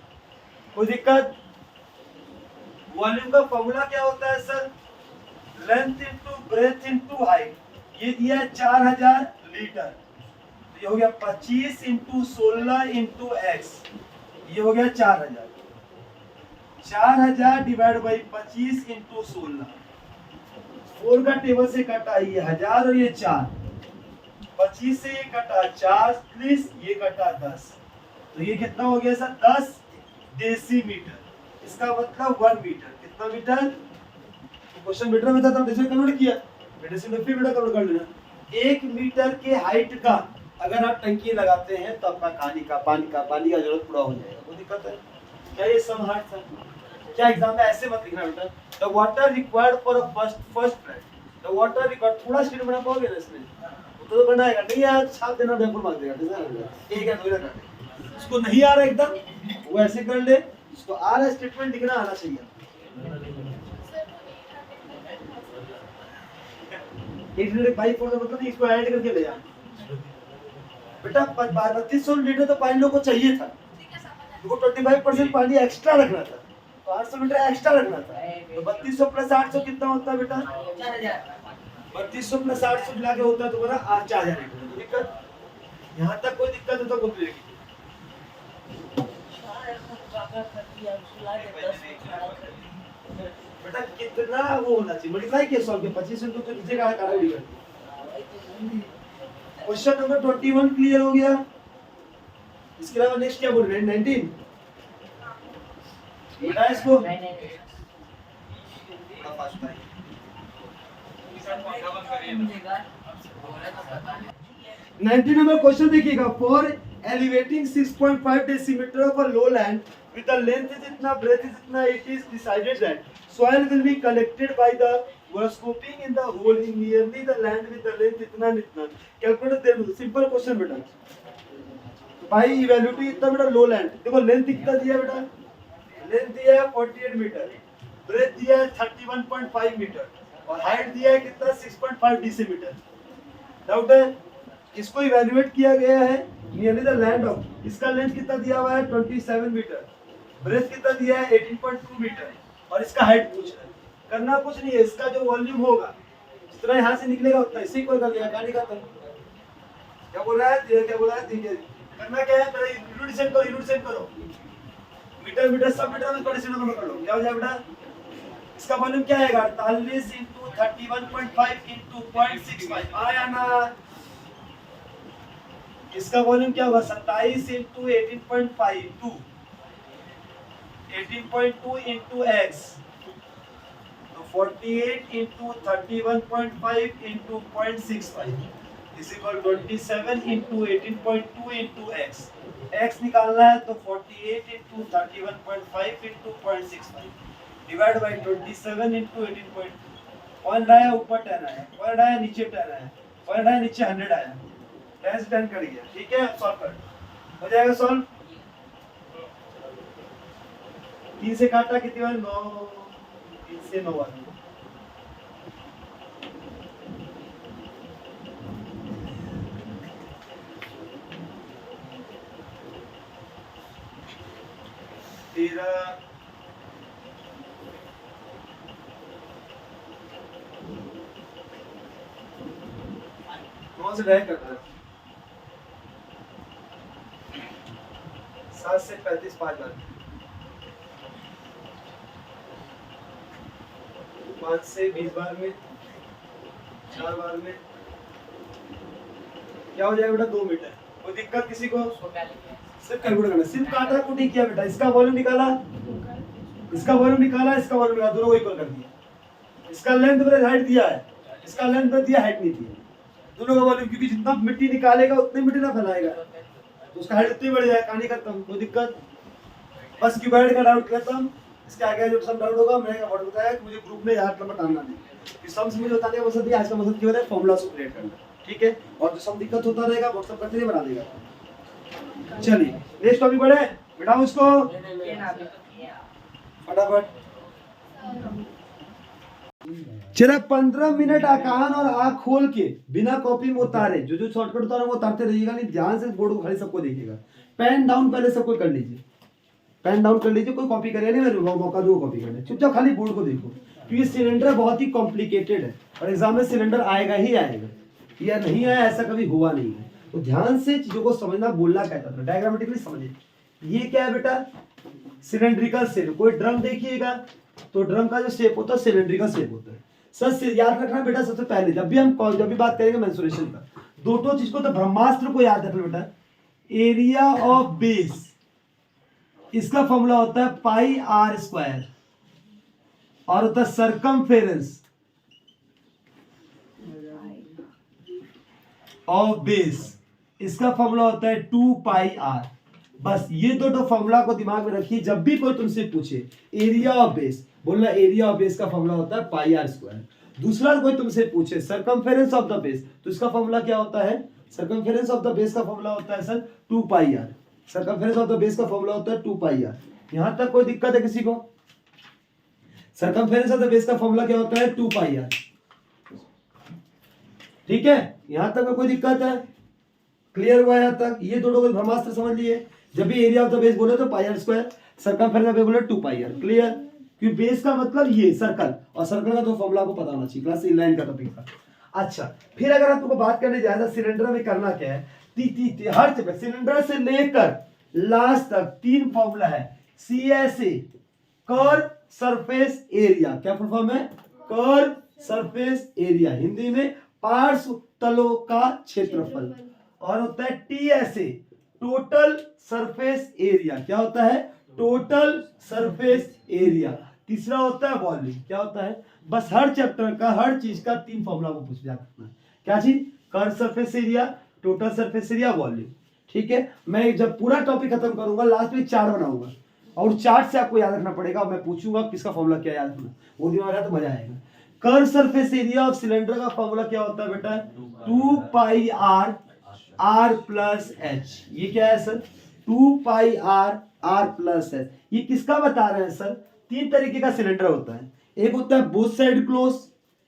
कोई दिक्कत? वॉल्यूम का फॉर्मूला क्या होता है sir? Length into breadth into height. ये दिया है 4000 लीटर, तो ये हो गया 25 इंटू 16 इंटू x, ये हो गया 4000। 4000 डिवाइड बाई 25 इंटू 16। 4 का टेबल से कटा ये 1000 और ये 4। 25 से ये कटा 4 प्लस ये कटा 10, तो ये कितना हो गया सर? 10 डेसीमीटर। इसका मतलब 1 मीटर। कितना मीटर? क्वेश्चन मीटर में था तो डेसीमीटर कन्वर्ट किया, डेसीमीटर फिर मीटर कन्वर्ट कर लेना। 1 मीटर के हाइट का अगर आप टंकी लगाते हैं तो आपका पानी का जरूरत पूरा हो जाएगा। कोई दिक्कत है क्या? ये सम हार्ड था क्या? एग्जाम में ऐसे मत लिखना बेटा। The water required for a first flight, the water required. थोड़ा स्पीड बना पाओगे ना इसमें? तो करना है नहीं यार, छाप देना, बिल्कुल मार देगा। एक है दो है, उसको नहीं आ रहा एकदम वो ऐसे कर ले, उसको आ रहा स्टेटमेंट लिखना आना चाहिए। एक बाई फोर मतलब नहीं, इसको ऐड करके ले जा बेटा। 3200 लीटर तो पानी लोग को चाहिए था, उनको 25% पानी एक्स्ट्रा रखना था, तो 800 लीटर एक्स्ट्रा रखना था। तो 3200 प्लस 800 कितना होता है बेटा? 3200 प्लस 800 मिला के होता है तो बोला 4000 लीटर। दिक्कत यहाँ तक? कोई दिक्कत हो तो बोल दीजिए। बेटा कितना वो होना चाहिए? मल्टीप्लाई किया सॉल्व किया 25 इंटू तो नीचे का काटा उड़ी गया। क्वेश्चन नंबर 21 क्लियर हो गया। इसके अलावा नेक्स्ट क्या बोल रहे हैं? 19 बेटा इसको 19 नंबर क्वेश्चन देखिएगा। For elevating 6.5 decimetre of a low land with the length is इतना, breadth is इतना, it is decided that soil will be collected by the scoping in the hole in nearly the land with the length इतना इतना। Calculate दे दो, simple question बेटा। भाई इवैल्यूटी इतना बेटा, लो land देखो लेंथ कितना दिया बेटा? लेंथ दिया है 48 मीटर, ब्रेथ दिया है 31.5 मीटर और हाइट दिया है कितना? 6.5 डेसीमीटर। डाउट है? इसको इवैल्यूएट किया गया है नियरली द लैंड ऑफ, इसका लेंथ कितना दिया हुआ है? 27 मीटर, ब्रेथ कितना दिया है? 18.2 मीटर और इसका हाइट पूछ रहा है। करना कुछ नहीं है, इसका जो वॉल्यूम होगा जितना यहाँ से निकलेगा उतना इसी को कर दिया। कहानी खत्म। क्या बोल रहा है? क्या बोल रहा है? करना क्या है? पहले यूनिट सेट करो, यूनिट सेट करो। मीटर मीटर सब मीटर में डेसीमीटर में कर लो। क्या हो जाएगा बेटा? इसका वॉल्यूम क्या आएगा? 48 इंटू 31.5 इंटू 0.65 आया ना? इसका वॉल्यूम क्या होगा? 27 इंटू 18.5 18.2 इंटू x, तो 48 into 31.5 into 0.65 is equal 27 into 18.2 into x। x निकालना है तो 48 into 31.5 into 0.65 divide by 27 into 18.2। Point आया ऊपर 10 आया, पॉइंट आया नीचे 10 आया, पॉइंट आया नीचे 100 आया, 10 से 10 कर गया। ठीक है, अब सॉल्व कर हो जाएगा। सॉल्व 3 से काटा कितनी बार? 9, 3 से 9 बार। तेरह कौन से डायरेक्ट करना है? 7 से 35 5 बार, 5 से 20 बार में, 4 बार में क्या हो जाएगा बेटा? 2 मीटर। कोई दिक्कत किसी को? सिर्फ कैलकुलेट करना, सिर्फ काटा कुटी किया बेटा, इसका वॉल्यूम निकाला, इसका वॉल्यूम निकाला, इसका वॉल्यूम निकाला, दोनों को इक्वल कर दिया। इसका लेंथ प्लस हाइट दिया है, इसका लेंथ प्लस दिया, हाइट नहीं दी, दोनों का वॉल्यूम, क्योंकि जितना मिट्टी निकालेगा उतनी मिट्टी ना फैलाएगा, तो उसका हाइट उतनी बढ़ जाएगा, कहानी खत्म, कोई दिक्कत। बस क्यूबॉइड का डाउट खत्म। इसके आगे जो सम डाउट होगा मैंने व्हाट बताया कि मुझे ग्रुप में याद नंबर टांगना नहीं, कि सम्स मुझे बताने का मकसद है, आज का मकसद क्या है, फार्मूला को क्रिएट करना, ठीक है। और जो सम दिक्कत होता रहेगा व्हाट्सएप करते ही बना देगा। चलिए नेक्स्ट टॉपिक बढ़े, बिठाओ इसको फटाफट। चलो 15 मिनट कान और आंख खोल के बिना कॉपी में उतारे, जो शॉर्टकट उतारा वो उतारते रहिएगा, नहीं ध्यान से बोर्ड को खाली सबको देखिएगा। पेन डाउन पहले सबको कर लीजिए, पेन डाउन कर लीजिए, कोई कॉपी करे नहीं, मैं मौका दूँ कॉपी करने, चुपचाप खाली बोर्ड को देखो, क्योंकि सिलेंडर बहुत ही कॉम्प्लिकेटेड है और एग्जाम में सिलेंडर आएगा ही आएगा, या नहीं आया ऐसा कभी हुआ नहीं है। तो ध्यान से चीजों को समझना, बोलना कहता था, डायग्रामेटिकली समझिए। ये क्या है बेटा, सिलेंड्रिकल शेप। कोई ड्रम देखिएगा तो ड्रम का जो शेप होता है सिलेंड्रिकल शेप होता है। सर याद रखना बेटा, सबसे पहले जब भी बात करेंगे मेंसुरेशन का, दो चीज को, तो ब्रह्मास्त्र को याद रखना बेटा। एरिया ऑफ बेस, इसका फॉर्मूला होता है पाई आर स्क्वायर, और होता है सरकमफेरेंस ऑफ बेस, इसका फॉर्मूला होता है 2 पाई आर। बस ये दो फॉर्मूला को दिमाग में रखिए, जब भी कोई तुमसे पूछे एरिया ऑफ बेस, बोलना एरिया ऑफ बेस का फॉर्मूला होता है पाई आर स्क्वायर। दूसरा कोई तुमसे पूछे सरकमफेरेंस ऑफ द बेस, तो इसका फॉर्मूला क्या होता है, सरकमफेरेंस ऑफ द बेस का फॉर्मूला होता है sir 2 pi R. Circumference of the base का फॉर्मूला होता है 2 पाई आर। यहां तक कोई दिक्कत है किसी को? सरकमफेरेंस ऑफ द बेस का फॉर्मूला क्या होता है 2 पाई आर, ठीक है। यहां तक में कोई दिक्कत है? क्लियर हुआ यहां तक? ये दोनों को ब्रह्मास्त्र समझ लिए। जब भी एरिया ऑफ द बेस बोले तो pi are square, circumference of the base बोले 2 पाई आर। क्लियर? क्योंकि बेस का मतलब ये सर्कल, और सर्कल का तो फॉर्मूला को पता होना चाहिए, क्लास इनलाइन का टॉपिक था। अच्छा, फिर अगर आप तुमको बात करने जाए सिलेंडर में करना क्या है, हर जगह सिलेंडर से लेकर लास्ट तक 3 फॉर्मूला है। CSA, कर्व सरफेस एरिया, क्या फुल फॉर्म है? कर्व सरफेस एरिया, हिंदी में पार्श्व तलों का क्षेत्रफल। और होता है TSA, टोटल सरफेस एरिया, क्या होता है? Total surface area. तीसरा होता है वॉल्यूम, क्या होता है? बस हर चैप्टर का, हर चीज का 3 फॉर्मूला को पूछ लिया करना। क्या चीज? Curve surface area, total surface area, volume, ठीक है। मैं जब पूरा टॉपिक खत्म करूंगा लास्ट में चार्ट बनाऊंगा, और चार्ट से आपको याद रखना पड़ेगा, मैं पूछूंगा किसका फॉर्मूला क्या याद रखना, वो दिमाग रहा तो मजा आएगा। Curve surface area of cylinder का फॉर्मूला क्या होता है बेटा? 2 pi are are plus H. ये क्या है sir? 2 pi are are plus H. ये किसका बता रहे हैं सर? 3 तरीके का सिलेंडर होता है, एक होता है बोथ साइड क्लोज,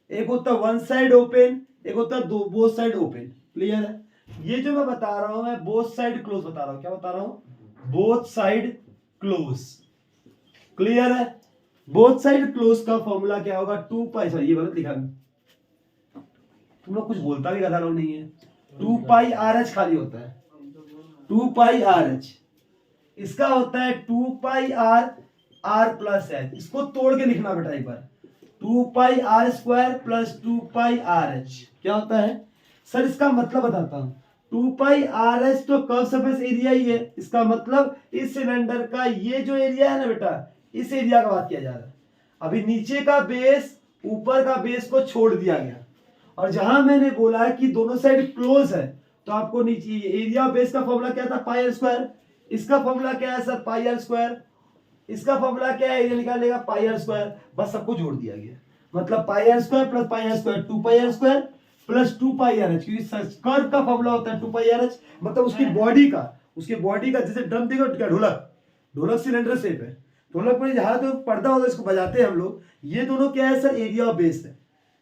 एक होता है वन साइड ओपन, एक होता है बोथ साइड ओपन। क्लियर है? ये जो मैं बता रहा हूं, मैं बोथ साइड क्लोज बता रहा हूं। क्या बता रहा हूं? Both side close. क्लियर है? बोथ साइड क्लोज का फॉर्मूला क्या होगा? 2 पाई, सॉरी ये गलत लिखा, तुम लोग कुछ बोलता भी गधा लोग नहीं है। 2 पाई आर एच खाली होता है, 2 पाई आर एच। इसका होता है 2 pi are are plus h. इसको तोड़ के लिखना बेटा एक बार, 2 pi are square plus 2 pi r h. क्या होता है सर? इसका मतलब बताता हूं। 2 पाई आर एच तो कर्व सरफेस एरिया ही है, इसका मतलब इस सिलेंडर का ये जो एरिया है ना बेटा, इस एरिया का बात किया जा रहा है। अभी नीचे का बेस ऊपर का बेस को छोड़ दिया गया, और जहां मैंने बोला है कि दोनों साइड क्लोज है, तो आपको नीचे एरिया बेस का फॉर्मूला क्या था? Pi are square. इसका फॉर्मूला क्या है सर? Pi are square. इसका फॉर्मूला क्या है? एरिया निकालेगा पाई आर स्क्वायर। बस सबको जोड़ दिया गया, मतलब pi are square plus pi are square, 2 pi are square plus 2 pi r h. क्योंकि कर्व का फॉर्मूला होता है 2 पाई आर एच, मतलब उसकी बॉडी का जैसे ड्रम देखो क्या, ढोलक सिलेंडर शेप है। ढोलक में जहां तो पर्दा होता है इसको बजाते हैं हम लोग। ये दोनों क्या है सर? एरिया ऑफ बेस है।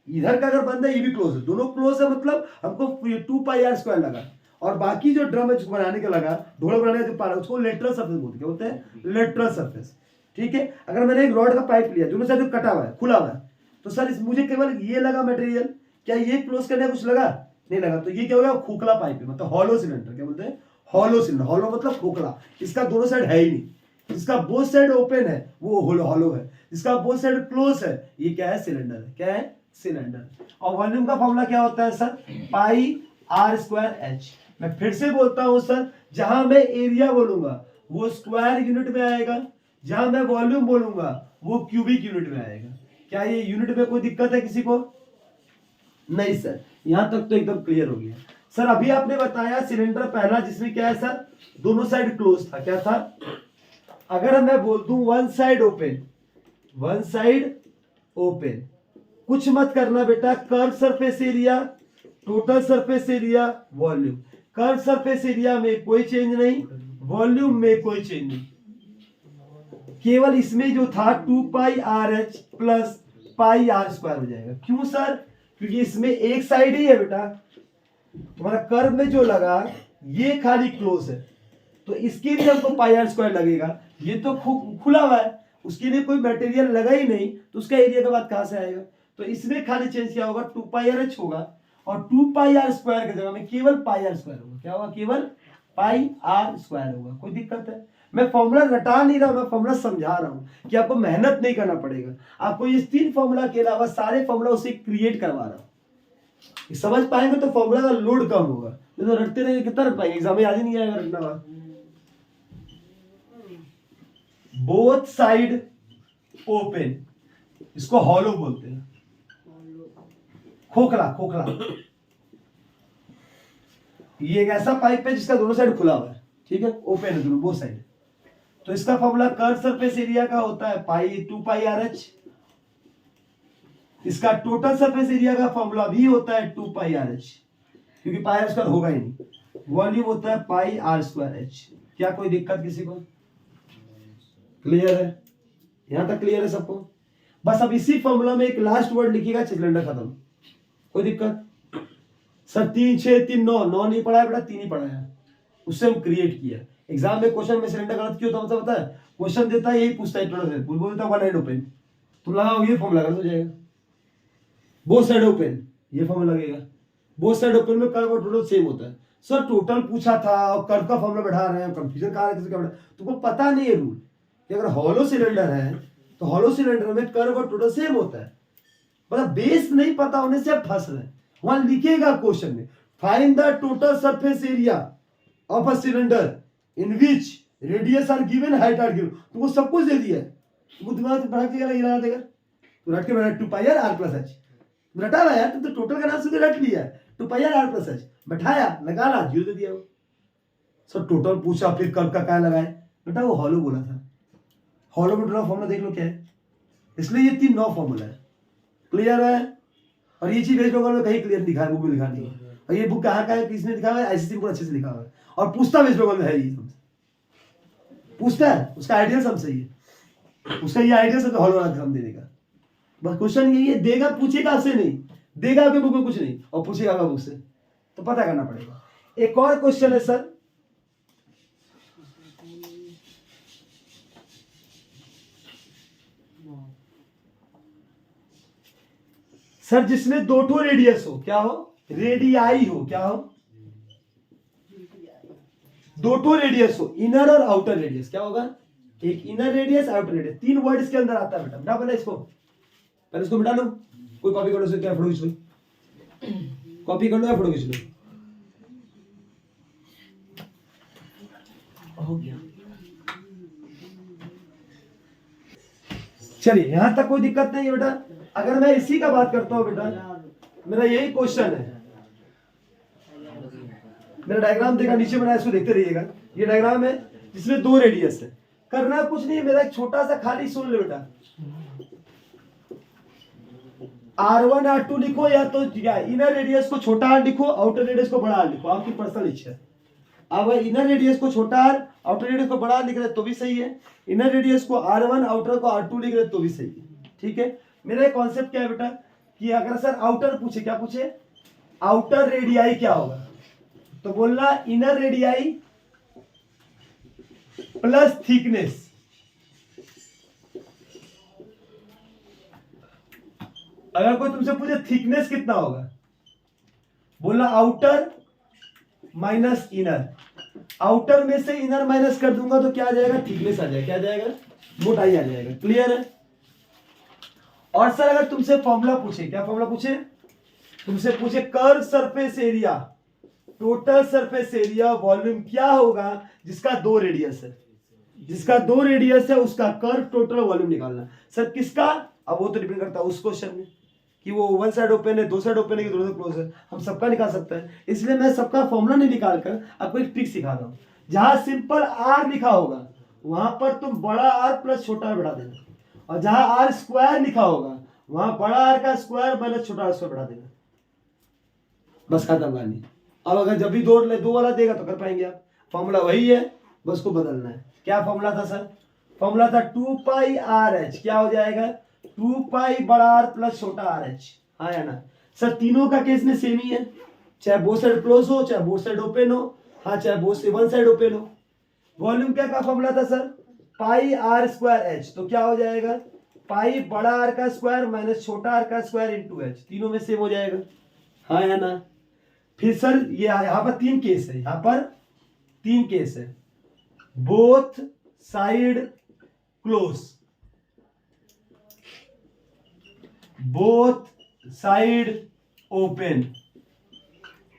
इधर का अगर बंद है, ये भी क्लोज है, दोनों क्लोज है, मतलब हमको 2 पाई आर स्क्वायर लगा। और बाकी जो ड्रम है जिसको बनाने का लगा, ढोलक बनाने का जो पारा, उसको लेटरल सरफेस बोलते हैं। क्या बोलते हैं? लेटरल सरफेस, ठीक है। अगर मैंने एक रॉड का पाइप लिया, दोनों साइड कटा हुआ है, खुला हुआ है, तो सर मुझे केवल ये लगा मटेरियल, क्या ये क्लोज करने कुछ लगा? नहीं लगा, तो ये क्या हो गया? खोखला पाइप है, मतलब हॉलो सिलेंडर। क्या बोलते हैं? Hollow cylinder. हॉलो मतलब खोखला, इसका दोनों साइड है ही नहीं। जिसका बोथ साइड ओपन है वो हॉलो है, जिसका बोथ साइड क्लोज है ये क्या है? सिलेंडर है। क्या है? सिलेंडर। और वॉल्यूम का फॉर्मूला क्या होता है sir? Pi are square H. मैं फिर से बोलता हूं सर, जहां मैं एरिया बोलूंगा वो स्क्वायर यूनिट में आएगा, जहां मैं वॉल्यूम बोलूंगा वो क्यूबिक यूनिट में आएगा। क्या ये यूनिट में कोई दिक्कत है किसी को? नहीं सर, यहां तक तो एकदम क्लियर हो गया। सर अभी आपने बताया सिलेंडर पहला जिसमें क्या है सर, दोनों साइड क्लोज था, क्या था? अगर मैं बोल दूं one side open, one side open, कुछ मत करना बेटा, curve surface area, total surface area, volume. Curve surface area में कोई चेंज नहीं, वॉल्यूम में कोई चेंज नहीं, केवल इसमें जो था 2 pi r h plus pi are square हो जाएगा। क्यों सर? क्योंकि इसमें एक साइड ही है बेटा, तुम्हारा कर्व में जो लगा ये खाली क्लोज है, तो इसके लिए हमको पाई आर स्क्वायर लगेगा। ये तो खुला हुआ है, उसके लिए कोई मटेरियल लगा ही नहीं, तो उसका एरिया का बात कहां से आएगा? तो इसमें खाली चेंज क्या होगा, 2 पाई आर एच होगा, और 2 पाई आर स्क्वायर की जगह में केवल पाई आर स्क्वायर होगा। क्या होगा? केवल पाई आर स्क्वायर होगा। कोई दिक्कत है? मैं फॉर्मूला रटा नहीं रहा, मैं फॉर्मूला समझा रहा हूं कि आपको मेहनत नहीं करना पड़ेगा। आपको ये 3 फॉर्मूला के अलावा सारे फॉर्मूला उसे क्रिएट करवा रहा हूं। समझ पाएंगे तो फॉर्मूला का लोड कम होगा, नहीं तो रटते रहेंगे कितना रट पाएंगे, एग्जाम में याद ही नहीं आएगा रटना बात। बोथ साइड ओपन, इसको हॉलो बोलते हैं, खोखला खोखला। ये एक ऐसा पाइप है जिसका दोनों साइड खुला हुआ है, ठीक है, ओपन है दोनों बोथ साइड। तो इसका फॉर्मूला कर्व सरफेस एरिया का होता है पाई 2 पाई आर एच। इसका टोटल सरफेस एरिया का फॉर्मूला भी होता है 2 पाई आर एच, क्योंकि पाई आर स्क्वायर होगा ही नहीं। वॉल्यूम होता है पाई आर स्क्वायर एच। क्या कोई दिक्कत किसी को? क्लियर है? यहां तक क्लियर है सबको? बस अब इसी फॉर्मूला में एक लास्ट वर्ड लिखिएगा, सिलेंडर खत्म। कोई दिक्कत? सर 3 6 3 9 9 नहीं पढ़ा है बेटा, 3 ही पढ़ा है, उससे हम क्रिएट किया। एग्जाम में क्वेश्चन में सिलेंडर गलत क्यों होता पता है? क्वेश्चन देता है यही पूछता है, बोलता है वन साइड ओपन, तुम लगाओ ये फॉर्मूला गलत हो जाएगा। बोथ साइड ओपन, ये फॉर्मूला लगेगा। बोथ साइड ओपन में कर्व और टोटल सेम होता है। सर टोटल पूछा था और कर्व का फॉर्मूला बैठा रहे हैं, कंफ्यूजन कहां है? तुमको पता नहीं है रूल कि अगर हॉलो सिलेंडर है तो हॉलो सिलेंडर में कर्व और टोटल सेम होता है। मतलब बेस नहीं पता होने से आप फंस रहे हैं। वहां लिखेगा क्वेश्चन में, find the total surface area of a cylinder in which radius are given, height are given. तुमको सब कुछ दे दिया है, तुमको दिमाग से पढ़ा के गिरा देगा। तो रट के बैठा 2 पाई आर प्लस एच रटा हुआ यार, तुम तो टोटल का नाम सीधे रट लिया। 2 पाई आर प्लस एच बैठाया, लगा ला, जीरो दे दिया वो। सर टोटल पूछा, फिर कर्व का क्या लगाए बेटा? वो हॉलो बोला था। हॉलो में टोटल फॉर्मूला देख लो क्या है, इसलिए ये 3 9 फॉर्मूला है। क्लियर है? और ये चीज वेस्ट बंगाल में कहीं क्लियर दिखा है, बुक में लिखा नहीं है। और ये बुक कहाँ का है, किसने लिखा हुआ है? आईसीसी में अच्छे से लिखा हुआ है, और पूछता वेस्ट बंगाल में है, ये पूछता है, उसका आइडिया सब सही है, उसका ये आइडिया सब हॉलो वाला एग्जाम देने का। बस क्वेश्चन यही है, देगा पूछेगा आपसे नहीं, देगा आपके बुक में कुछ नहीं और पूछेगा आपका बुक से, तो पता करना पड़ेगा। एक और क्वेश्चन है सर, सर जिसमें 2 ठो रेडियस हो, क्या हो? रेडियाई हो, क्या हो? 2 ठो रेडियस हो, इनर और आउटर रेडियस। क्या होगा? एक inner radius, outer radius. 3 word इसके अंदर आता है बेटा। बेटा पहले इसको, पहले इसको मिटा लो, कोई कॉपी कर लो, क्या फोटो खींच लो, कॉपी कर लो या फोटो खींच लो, हो गया। चलिए यहां तक कोई दिक्कत नहीं है बेटा। अगर मैं इसी का बात करता हूं बेटा, मेरा यही क्वेश्चन है, मेरा डायग्राम देखा नीचे बनाया, इसको देखते रहिएगा। ये डायग्राम है जिसमें 2 रेडियस है, करना कुछ नहीं है, मेरा एक छोटा सा खाली सुन लो बेटा, R1 R2 लिखो, या तो इनर रेडियस को छोटा r लिखो, आउटर रेडियस को बड़ा r लिखो, आपकी पर्सनल इच्छा है। अब इनर रेडियस को छोटा r, आउटर रेडियस को बड़ा r लिख रहे तो भी सही है, इनर रेडियस को R1 आउटर को R2 लिख रहे तो भी सही है, ठीक है। मेरा कॉन्सेप्ट क्या है बेटा कि अगर सर आउटर पूछे, क्या पूछे? आउटर रेडियाई क्या होगा, तो बोलना इनर रेडियाई प्लस थिकनेस। अगर कोई तुमसे पूछे थिकनेस कितना होगा, बोलना आउटर माइनस इनर। आउटर में से इनर माइनस कर दूंगा तो क्या आ जाएगा? थिकनेस आ जाएगा। क्या आ जाएगा? मोटाई आ जाएगा। क्लियर है? और सर अगर तुमसे फॉर्मूला पूछे, क्या फॉर्मूला पूछे? तुमसे पूछे curve surface area total surface area volume क्या होगा जिसका 2 रेडियस है, जिसका 2 रेडियस है उसका कर्व टोटल वॉल्यूम निकालना। सर किसका? अब वो तो डिपेंड करता है उस क्वेश्चन में कि वो वन साइड ओपन है, दो साइड ओपन है कि दोनों क्लोज है, हम सबका निकाल सकते हैं। इसलिए मैं सबका फॉर्मूला नहीं निकाल कर आपको एक ट्रिक सिखा रहा हूँ। जहां सिंपल आर लिखा होगा वहां पर तुम बड़ा आर प्लस छोटा आर बढ़ा देना, और जहां आर स्क्वायर लिखा होगा वहां बड़ा आर का स्क्वायर माइनस छोटा आर स्क्वायर बढ़ा देना, बस खत्म कहानी। अब अगर जब भी दो वाला देगा तो कर पाएंगे आप। फॉर्मूला वही है, बस को बदलना है। क्या फॉर्मूला था सर? फॉर्मूला था 2 पाई आर एच, क्या हो जाएगा 2 पाई बड़ा आर प्लस छोटा आर एच, हाँ या ना? सर तीनों का केस में सेम ही है, चाहे बोथ साइड क्लोज हो चाहे बोथ साइड ओपन हो, हाँ चाहे बोथ से वन साइड ओपन हो। वॉल्यूम क्या का फॉर्मूला था sir? Pi are square H, तो क्या हो जाएगा पाई बड़ा आर का स्क्वायर माइनस छोटा आर का स्क्वायर इंटू एच, तीनों में सेम हो जाएगा, हाँ या ना? फिर सर ये यहां पर 3 केस है, यहां पर 3 केस है, both side close, both side open,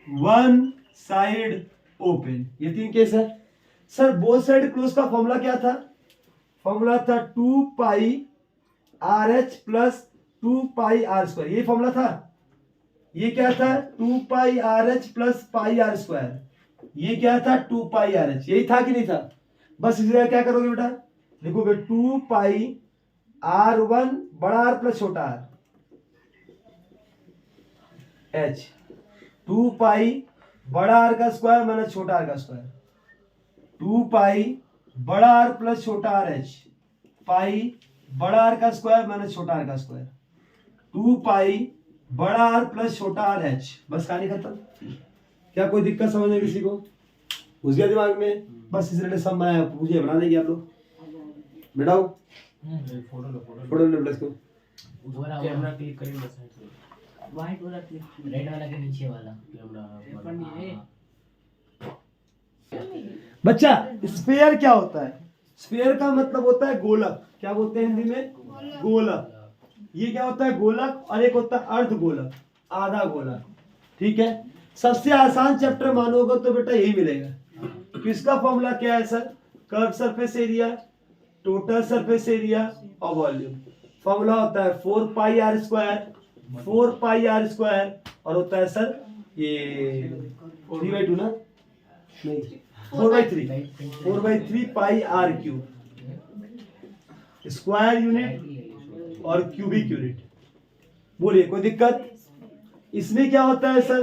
one side open, ये 3 केस है। सर बोथ साइड क्लोज का फॉर्मूला क्या था? फॉर्मूला था 2 pi r h plus 2 pi are square, ये फॉर्मूला था। ये क्या था 2 pi r h plus pi are square, ये क्या था 2 पाई आर एच, यही था कि नहीं था? बस इसी जगह क्या करोगे बेटा, लिखोगे 2 पाई आर वन बड़ा आर प्लस छोटा आर एच, 2 पाई बड़ा आर का स्क्वायर माइनस छोटा आर का स्क्वायर, 2 पाई बड़ा आर प्लस छोटा आर एच, पाई बड़ा आर का स्क्वायर माइनस छोटा आर का स्क्वायर, 2 पाई बड़ा आर प्लस छोटा आर एच, बस कहानी खत्म। क्या कोई दिक्कत समझ में किसी को? घुस गया दिमाग में? बस इस रिलेशन सब मैं मुझे बना देंगे आप लोग, बैठाओ फोटो ले प्लस को कैमरा क्लिक करें बस व्हाइट वाला क्लिक, रेड वाला के नीचे वाला कैमरा। बच्चा स्फीयर क्या होता है? स्फीयर का मतलब होता है गोलक, क्या बोलते हैं हिंदी में? गोलक। ये क्या होता है? गोलक, और एक होता है अर्ध गोलक, आधा गोलक, ठीक है। सबसे आसान चैप्टर मानोगे तो बेटा यही मिलेगा। किसका फॉर्मूला क्या है sir? Curve surface area, total surface area और वॉल्यूम। फॉर्मूला होता है 4 pi are square, 4 pi are square, और होता है सर ये 3/2 ना, नहीं 4/3 pi are cube, square unit और क्यूबिक यूनिट। बोलिए कोई दिक्कत? इसमें क्या होता है सर?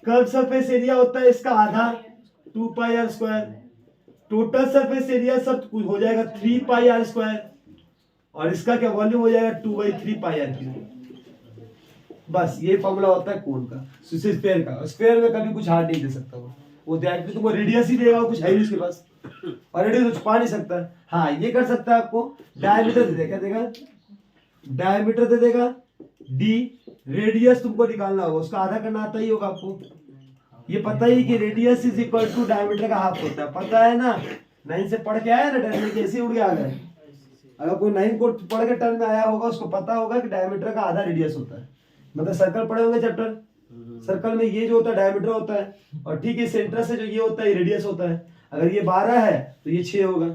कर्व सरफेस एरिया होता है इसका आधा 2 pi are square, total surface area सब कुछ हो जाएगा 3 पाई आर स्क्वायर, और इसका क्या वॉल्यूम हो जाएगा 2/3 पाई आर क्यूब। बस ये फॉर्मूला होता है कोण का, स्फीयर का। स्फीयर में कभी कुछ हार्ड नहीं दे सकता वो डायरेक्टली तुमको रेडियस ही देगा, कुछ है ही उसके पास, और रेडियस तो छुपा नहीं सकता। हाँ ये कर सकता है, आपको डायमीटर दे देगा, देगा डायमीटर दे देगा डी, रेडियस तुमको निकालना होगा, उसका आधा करना आता ही होगा आपको। ये पता ही कि radius is equal to diameter का हाफ होता है, पता है ना? 9 से पढ़ के आया ना, टर्म में कैसे उड़ के आ गए? अगर कोई 9 को पढ़ के टर्म में आया होगा उसको पता होगा कि डायमीटर का आधा रेडियस होता है। मतलब सर्कल पढ़े होंगे चैप्टर, सर्कल में ये जो होता है डायमीटर होता है, और ठीक है सेंटर से जो ये होता है ये रेडियस होता है। अगर ये 12 है तो ये 6 होगा,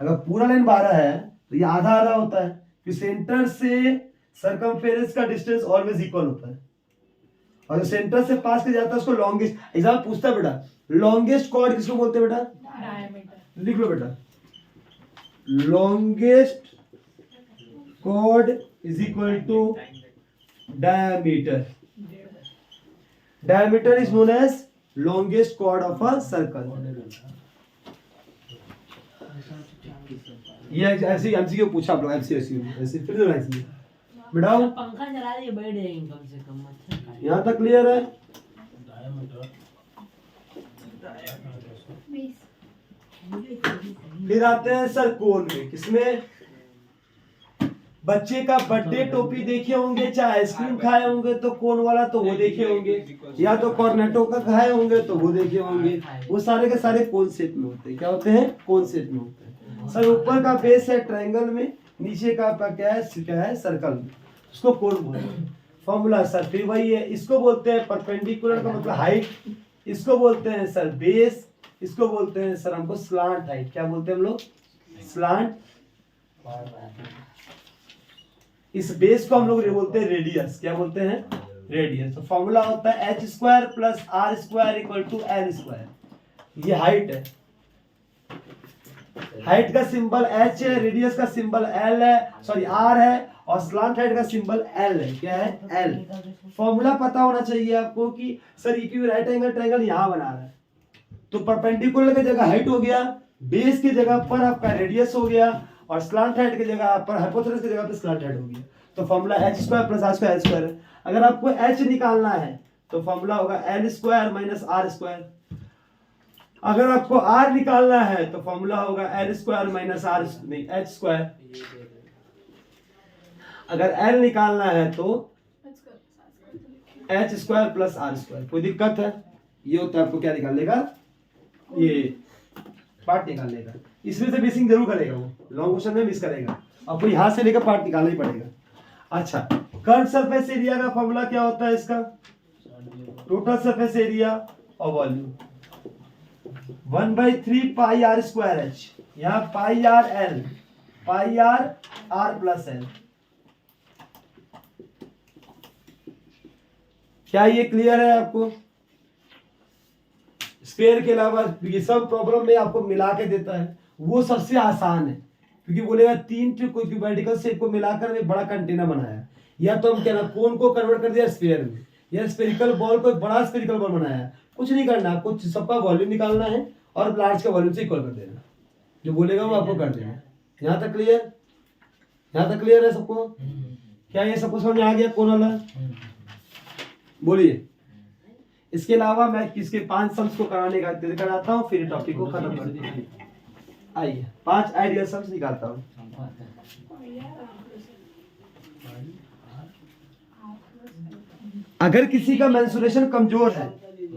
अगर पूरा लाइन 12 है तो ये आधा आधा होता है, कि सेंटर से सर्कमफेरेंस का डिस्टेंस ऑलवेज इक्वल होता है, और जो सेंटर से पास कर जाता है उसको लॉन्गेस्ट। एग्जाम पूछता है बेटा लॉन्गेस्ट कॉर्ड किसको बोलते हैं बेटा? डायमीटर। लिख लो बेटा, longest chord is equal to diameter. Diameter is known as longest chord of a circle. ये ऐसे एमसीक्यू पूछा आप लोग, एमसीक्यू ऐसे फिर से ऐसे बेटा पंखा चला दिए बैठ जाएंगे कम से कम। अच्छा यहाँ तक क्लियर है? फिर आते हैं सर कोण में। किसमें? बच्चे का बर्थडे टोपी देखे होंगे, चाहे आइसक्रीम खाए होंगे तो कोन वाला तो वो देखे होंगे, या तो कॉर्नेटो का खाए होंगे तो वो देखे होंगे। वो सारे के सारे कोन शेप में होते हैं। क्या होते हैं? कोन शेप में होते हैं। सर ऊपर का बेस है ट्रायंगल में, नीचे का आपका क्या है सर्कल में, उसको कोन बोलते हैं। फॉर्मूला सर फिर वही है, इसको बोलते हैं परपेंडिकुलर का मतलब हाइट, इसको बोलते हैं सर बेस, इसको बोलते हैं सर हमको स्लांट हाइट। क्या बोलते हैं हम लोग? स्लांट। इस बेस को हम लोग बोलते हैं रेडियस। क्या बोलते हैं? रेडियस। तो फॉर्मूला होता है h square plus r square equal to l square. ये हाइट है, हाइट का सिंबल h है, रेडियस का सिंबल l है, सॉरी r है, और स्लांट हाइट का सिंबल l है। क्या है? l। फॉर्मूला पता होना चाहिए आपको कि sir equi right angle triangle यहां बना रहा है, तो परपेंडिकुलर की जगह हाइट हो गया, बेस की जगह पर आपका रेडियस हो गया, और स्लांट हाइट की जगह पर हाइपोटेनस की जगह पर स्लांट हाइट हो गया। तो formula h square plus r square l square है। अगर आपको h निकालना है तो फॉर्मूला होगा l square minus r square. अगर आपको r निकालना है तो फॉर्मूला होगा l स्क्वायर माइनस r नहीं h स्क्वायर। अगर l निकालना है तो h square plus r square. कोई दिक्कत है? ये होता है आपको क्या निकालने का? ये पार्ट निकालने का। इसमें से बेसिंग जरूर करेगा वो, लॉन्ग क्वेश्चन में मिस करेगा, आपको यहां से लेकर पार्ट निकालना ही पड़ेगा। अच्छा, कर्व सरफेस एरिया का फॉर्मूला क्या होता है इसका? टोटल सरफेस एरिया और वॉल्यूम 1/3 पाई r स्क्वायर h। यहाँ पाई r l, पाई r प्लस l। क्या ये क्लियर है आपको? स्क्वायर के अलावा ये सब प्रॉब्लम में आपको मिला के देता है, वो सबसे आसान है, क्योंकि बोलेगा तीन वर्टिकल शेप को मिलाकर में बड़ा कंटेनर बनाया, या तो हम क्या ना कोन को कन्वर्ट कर दिया स्फीयर में, या स्फेरिकल बॉल को बड़ा स्फेरिकल बॉल बनाया। कुछ नहीं करना, आपको सबका वॉल्यूम निकालना है और लार्ज का वॉल्यूम से इक्वल कर देना, जो बोलेगा वो आपको कर देना। यहाँ तक क्लियर? यहाँ तक क्लियर है सबको? क्या ये सबको समझ आ गया कौन वाला? बोलिए। इसके अलावा मैं किसके 5 सम्स को कराने का कराता हूँ, फिर टॉपिक को खत्म कर देंगे। आइए 5 आइडियल सम्स निकालता हूँ। अगर किसी का मेंसुरेशन कमजोर है,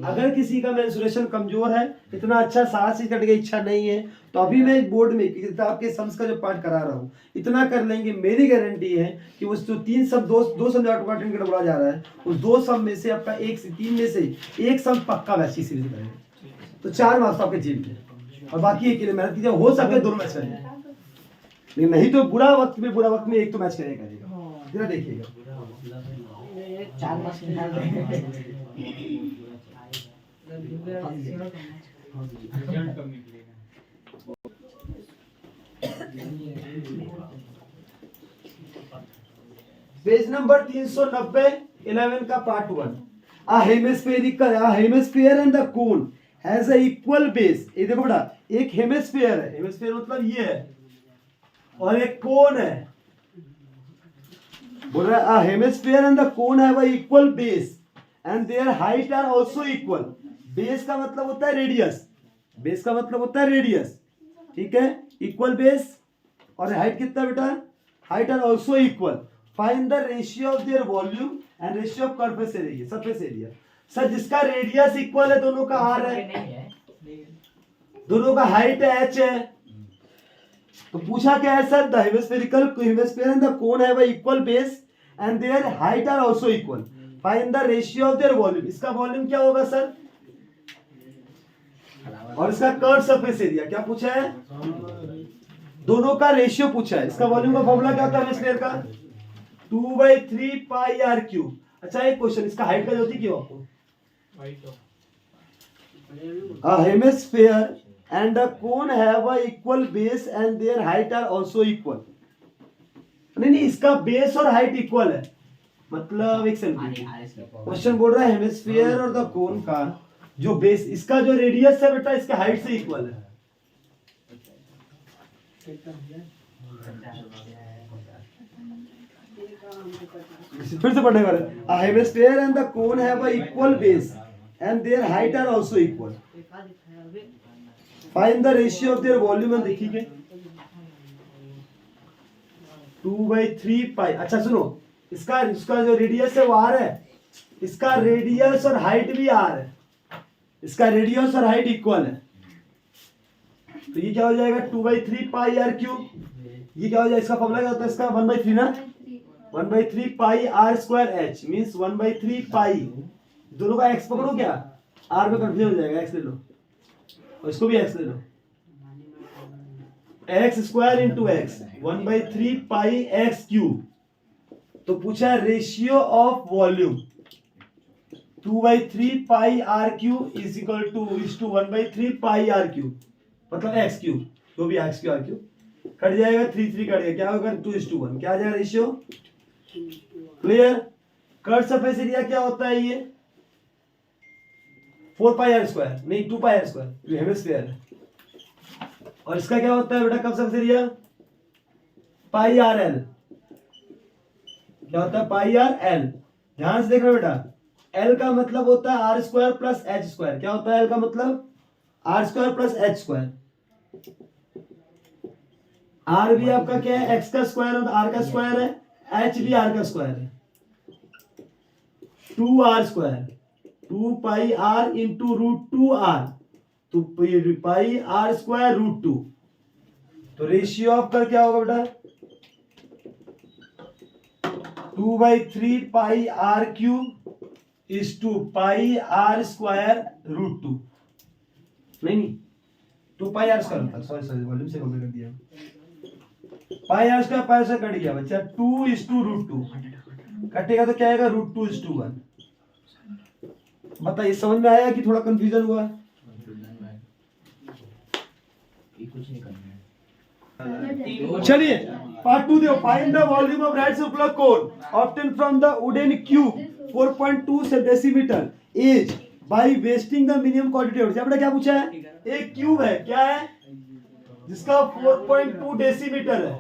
अगर किसी का मेंसुरेशन कमजोर है, इतना अच्छा साहस ही करने की इच्छा नहीं है, तो अभी मैं बोर्ड में किताब के सम्स का जो पार्ट करा रहा हूँ इतना कर लेंगे, मेरी गारंटी है कि उस जो 3 सम दो सम अटेंड बोला जा रहा है, उस 2 सम में से आपका 1 से 3 में से 1 सम पक्का मैच की सीरीज करेंगे, तो 4 मार्क्स आपके जीत में, और बाकी एक के लिए मेहनत कीजिए, हो सके दोनों मैच करेंगे, लेकिन नहीं तो बुरा वक्त में एक तो मैच करेगा। जरा देखिएगा 4 मार्क्स निकाल पेज नंबर 390 11 का part 1। A hemisphere and the cone has a equal base। ये देखो बेटा, एक हेमिस्फीयर है, हेमिस्फीयर मतलब ये है, और एक कोन है। बोल रहा है a hemisphere and the cone have a equal base and their height are also equal। Base का मतलब होता है रेडियस, बेस का मतलब होता है रेडियस, ठीक है, इक्वल बेस, और हाइट कितना बेटा? Height are also equal. Find the ratio of their volume and ratio of surface area. Sir एरिया सर जिसका रेडियस इक्वल है, दोनों का आर है, दोनों का हाइट h है, तो पूछा क्या है sir? The hemisphere and the cone have a equal base and their height are also equal. Find the ratio of their volume. इसका वॉल्यूम क्या होगा सर? और इसका कर्व सरफेस एरिया। क्या पूछा है? दोनों का रेशियो पूछा है। इसका वॉल्यूम का फॉर्मूला क्या होता है हेमिस्फीयर का? 2/3 पाई r क्यूब। अच्छा एक क्वेश्चन, इसका हाइट का होती क्यों आपको? A hemisphere and a cone have a equal base and their height are also equal। नहीं, इसका बेस और हाइट इक्वल है, मतलब एक सेकंड, क्वेश्चन बोल रहा है हेमिस्फीयर और द कोन का जो बेस, इसका जो रेडियस है बेटा इसका हाइट से इक्वल है। फिर से पढ़ने वाले, a hemisphere and the cone have a equal base and their height are also equal। Find the ratio of their volume and देखिए 2/3 पाई। अच्छा सुनो, इसका जो रेडियस है वो r है, इसका रेडियस और हाइट भी r है, इसका रेडियस और हाइट इक्वल है, तो ये क्या हो जाएगा? 2/3 पाई r क्यूब। ये क्या हो जाएगा? इसका फॉर्मूला क्या होता है? इसका 1/3 ना, 1/3 पाई r स्क्वायर h मींस 1/3 पाई, दोनों का x पकड़ो क्या, आर में कंफ्यूजन हो जाएगा, एक्स ले लो और इसको भी एक्स ले लो। X square into X 1/3 pi X cube. तो पूछा है ratio of volume 2/3 pi are cube is equal to 1/3 pi are cube, मतलब एक्स क्यूब, जो भी X cube R cube cut जाएगा, 3 3 कट गया, क्या होगा 2:1, क्या आ जाएगा ratio. Clear. Curve surface area क्या होता है ये 4 पाई आर स्क्वायर, नहीं 2 पाई आर स्क्वायर, जो हेमिस्फीयर है। और इसका क्या होता है बेटा curve surface area pi R L, क्या होता है पाई आर एल। ध्यान से देखना बेटा, एल का मतलब होता है R square plus H square. क्या होता है एल का मतलब R square plus H square. R भी आपका क्या है एक्स का स्क्वायर और आर का स्क्वायर है, एच भी आर का स्क्वायर है, 2 R square 2 pi R into √2 R, तो पाई आर स्क्वायर √2। तो रेशियो ऑफ कर क्या होगा बेटा 2/3 pi are cube is two pi are square √2, नहीं 2 पाई आर स्क्वायर होता है, सॉरी वॉल्यूम से कम कर दिया, पाई आर स्क्वायर पाई से कट गया बच्चा, 2:√2 कटेगा तो क्या आएगा √2:1। बताइए समझ में आया कि थोड़ा कंफ्यूजन हुआ। चलिए पार्ट 2 देखो, find the volume of right circular cone obtain from the wooden cube 4.2 decimetre edge by wasting the minimum quantity of. आपने क्या पूछा है, एक क्यूब है, क्या है जिसका 4.2 डेसीमीटर है,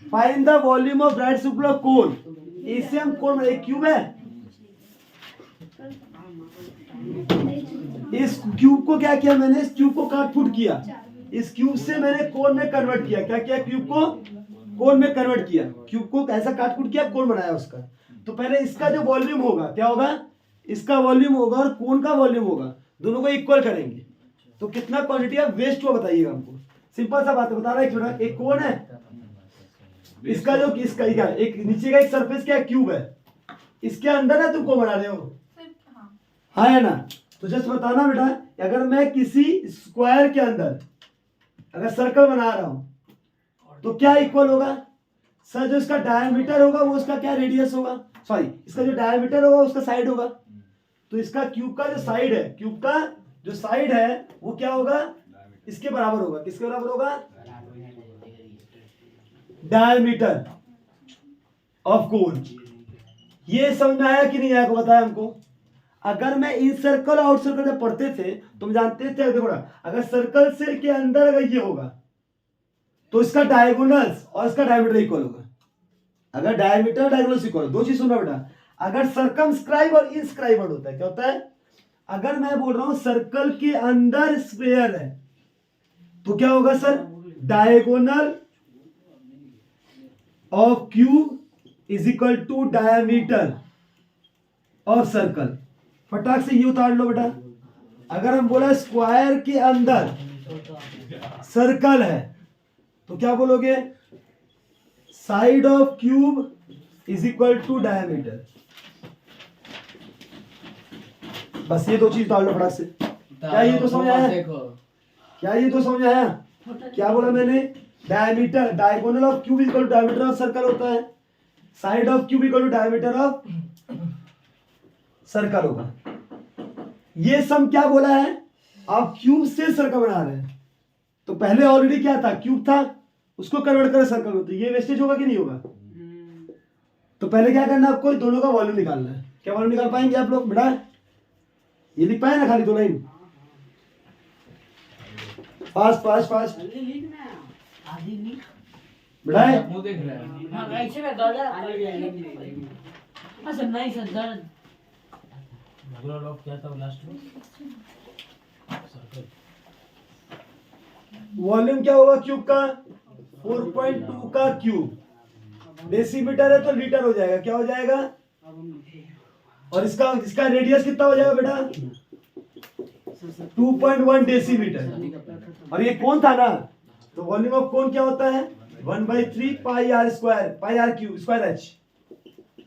find the volume of right circular cone. एशियन कोन एक क्यूब है, इस क्यूब को क्या किया मैंने, इस क्यूब को काट फूट किया, इस क्यूब से मैंने कोन में कन्वर्ट किया। क्या किया, क्यूब को कोन में कन्वर्ट किया, क्यूब को ऐसा काट फूट किया, कोन बनाया उसका। तो पहले इसका जो वॉल्यूम होगा क्या होगा, इसका वॉल्यूम होगा और कोन का वॉल्यूम होगा, दोनों को इक्वल करेंगे। तो कितना क्वांटिटी ऑफ वेस्ट हुआ बताइएगा हमको। सिंपल सा बात है, बता रहा है छोटा, एक कोन है, इसका जो इसका एक नीचे का एक सरफेस क्या क्यूब है, इसके अंदर है, तुम को बना रहे हो, हाँ है ना। तो जस्ट बताना बेटा, अगर मैं किसी स्क्वायर के अंदर अगर सर्कल बना रहा हूं तो क्या इक्वल होगा सर, जो इसका डायमीटर होगा वो उसका क्या रेडियस होगा, सॉरी इसका जो डायमीटर होगा उसका साइड होगा। तो इसका क्यूब का जो साइड है, क्यूब का जो साइड है वो क्या होगा, इसके बराबर होगा, किसके बराबर होगा, डायमीटर ऑफ कोन। ये समझ में आया कि नहीं आया को बताया हमको। अगर मैं इन सर्कल और आउट सर्कल जब पढ़ते थे तुम जानते थे, देखो अगर सर्कल से के अंदर अगर ये होगा तो इसका डायगोनल्स और इसका डायमीटर इक्वल होगा। अगर डायमीटर डायगोनल्स इक्वल, दो चीज सुनना बेटा, अगर सर्कमस्क्राइब और इनस्क्राइबड होता है, क्या होता है, अगर मैं बोल रहा हूं सर्कल के अंदर स्क्वायर है तो क्या होगा sir, diagonal of cube is equal to diameter of circle. फटाक से ये उतार लो बेटा। अगर हम बोला स्क्वायर के अंदर सर्कल है तो क्या बोलोगे, side of cube is equal to diameter. बस ये दो चीज उतार लो फटाक से। क्या ये तो समझ आया, क्या ये तो समझ आया, क्या बोला मैंने, diameter diagonal of cube equal to diameter of circle होता है, side of cube equal to diameter of circle होगा। ये सम क्या बोला है, आप क्यूब से सर्कल बना रहे हैं तो पहले ऑलरेडी क्या था, क्यूब था, उसको कन्वर्ट कर सर्कल होता है, ये वेस्टेज होगा कि नहीं होगा। तो पहले क्या करना है आपको, दोनों का वॉल्यूम निकालना है। क्या वॉल्यूम निकाल पाएंगे आप लोग बेटा, ये लिख पाए ना खाली दो लाइन, फास्ट फास्ट फास्ट बेटा। वॉल्यूम क्या होगा क्यूब का, 4.2 का क्यूब, डेसीमीटर है तो लीटर हो जाएगा, क्या हो जाएगा, और इसका रेडियस कितना हो जाएगा बेटा, 2.1 डेसीमीटर। और ये कौन था ना, तो वॉल्यूम ऑफ कोन क्या होता है, 1/3 pi are square, pi are cube square h,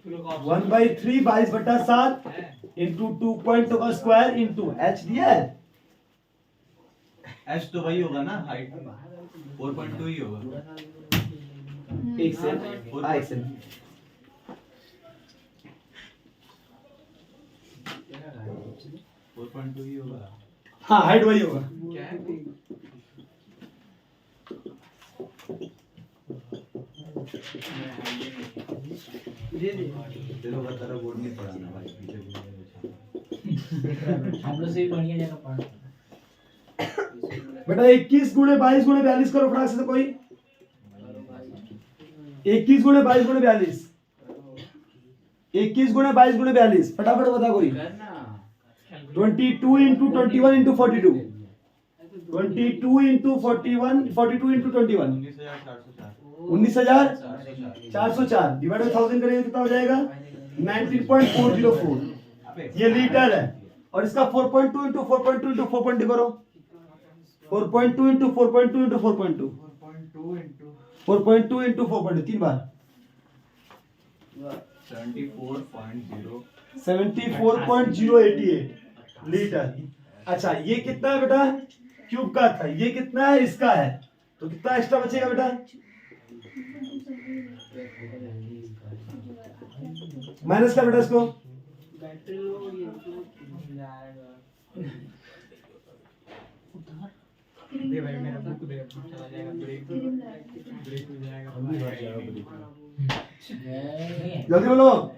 1/3 22/7 into 2.2 का स्क्वायर इंटू h दिया है। एच तो वही होगा ना, हाइट 4.2 ही होगा। एक सेकंड, एक सेकंड, 4.2 ही होगा। हाँ हाइट वही होगा। क्या है? तेरे को तेरा बोर्ड नहीं पढ़ाना भाई, पीछे हम लोग से भी बढ़िया जगह पढ़। बेटा 21 गुणे 22 गुणे 42 करो फटाक से कोई। 21 गुणे 22 गुणे 42, 21 गुणे 22 गुणे 42 फटाफट बता कोई। 22 into 21 into 42, 22 into 41, 42 into 21, 19,404 divide by 1000 करेंगे कितना हो जाएगा? 19.404। ये लीटर है। और इसका 4.2 इंटू 4.2 इंटू 4.2 करो, 4.2 इंटू 4.2 इंटू 4.2, 4.2 इंटू 4.2 तीन बार 74.088 लीटर। अच्छा ये कितना है बेटा? क्यूब का था। ये कितना है? इसका है। तो कितना एक्स्ट्रा बचेगा बेटा? माइनस का बेटा इसको। दे भाई मेरा बुक दे, चला जाएगा ब्रेक हो जाएगा। जल्दी बोलो।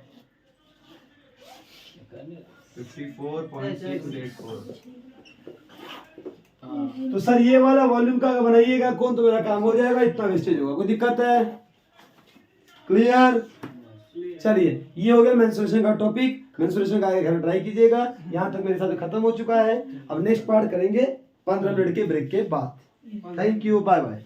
54.684। तो सर ये वाला वॉल्यूम का बनाइएगा कौन, तो मेरा काम हो जाएगा, इतना वेस्टेज होगा। कोई दिक्कत है? क्लियर? चलिए ये हो गया मेंस्ट्रुएशन का टॉपिक। मेंस्ट्रुएशन का आगे घर ट्राई कीजिएगा। यहाँ तक मेरे साथ खत्म हो चुका है। अब नेक्स्ट पार्ट करेंगे 15 मिनट के ब्रेक के बाद। Thank you, bye bye.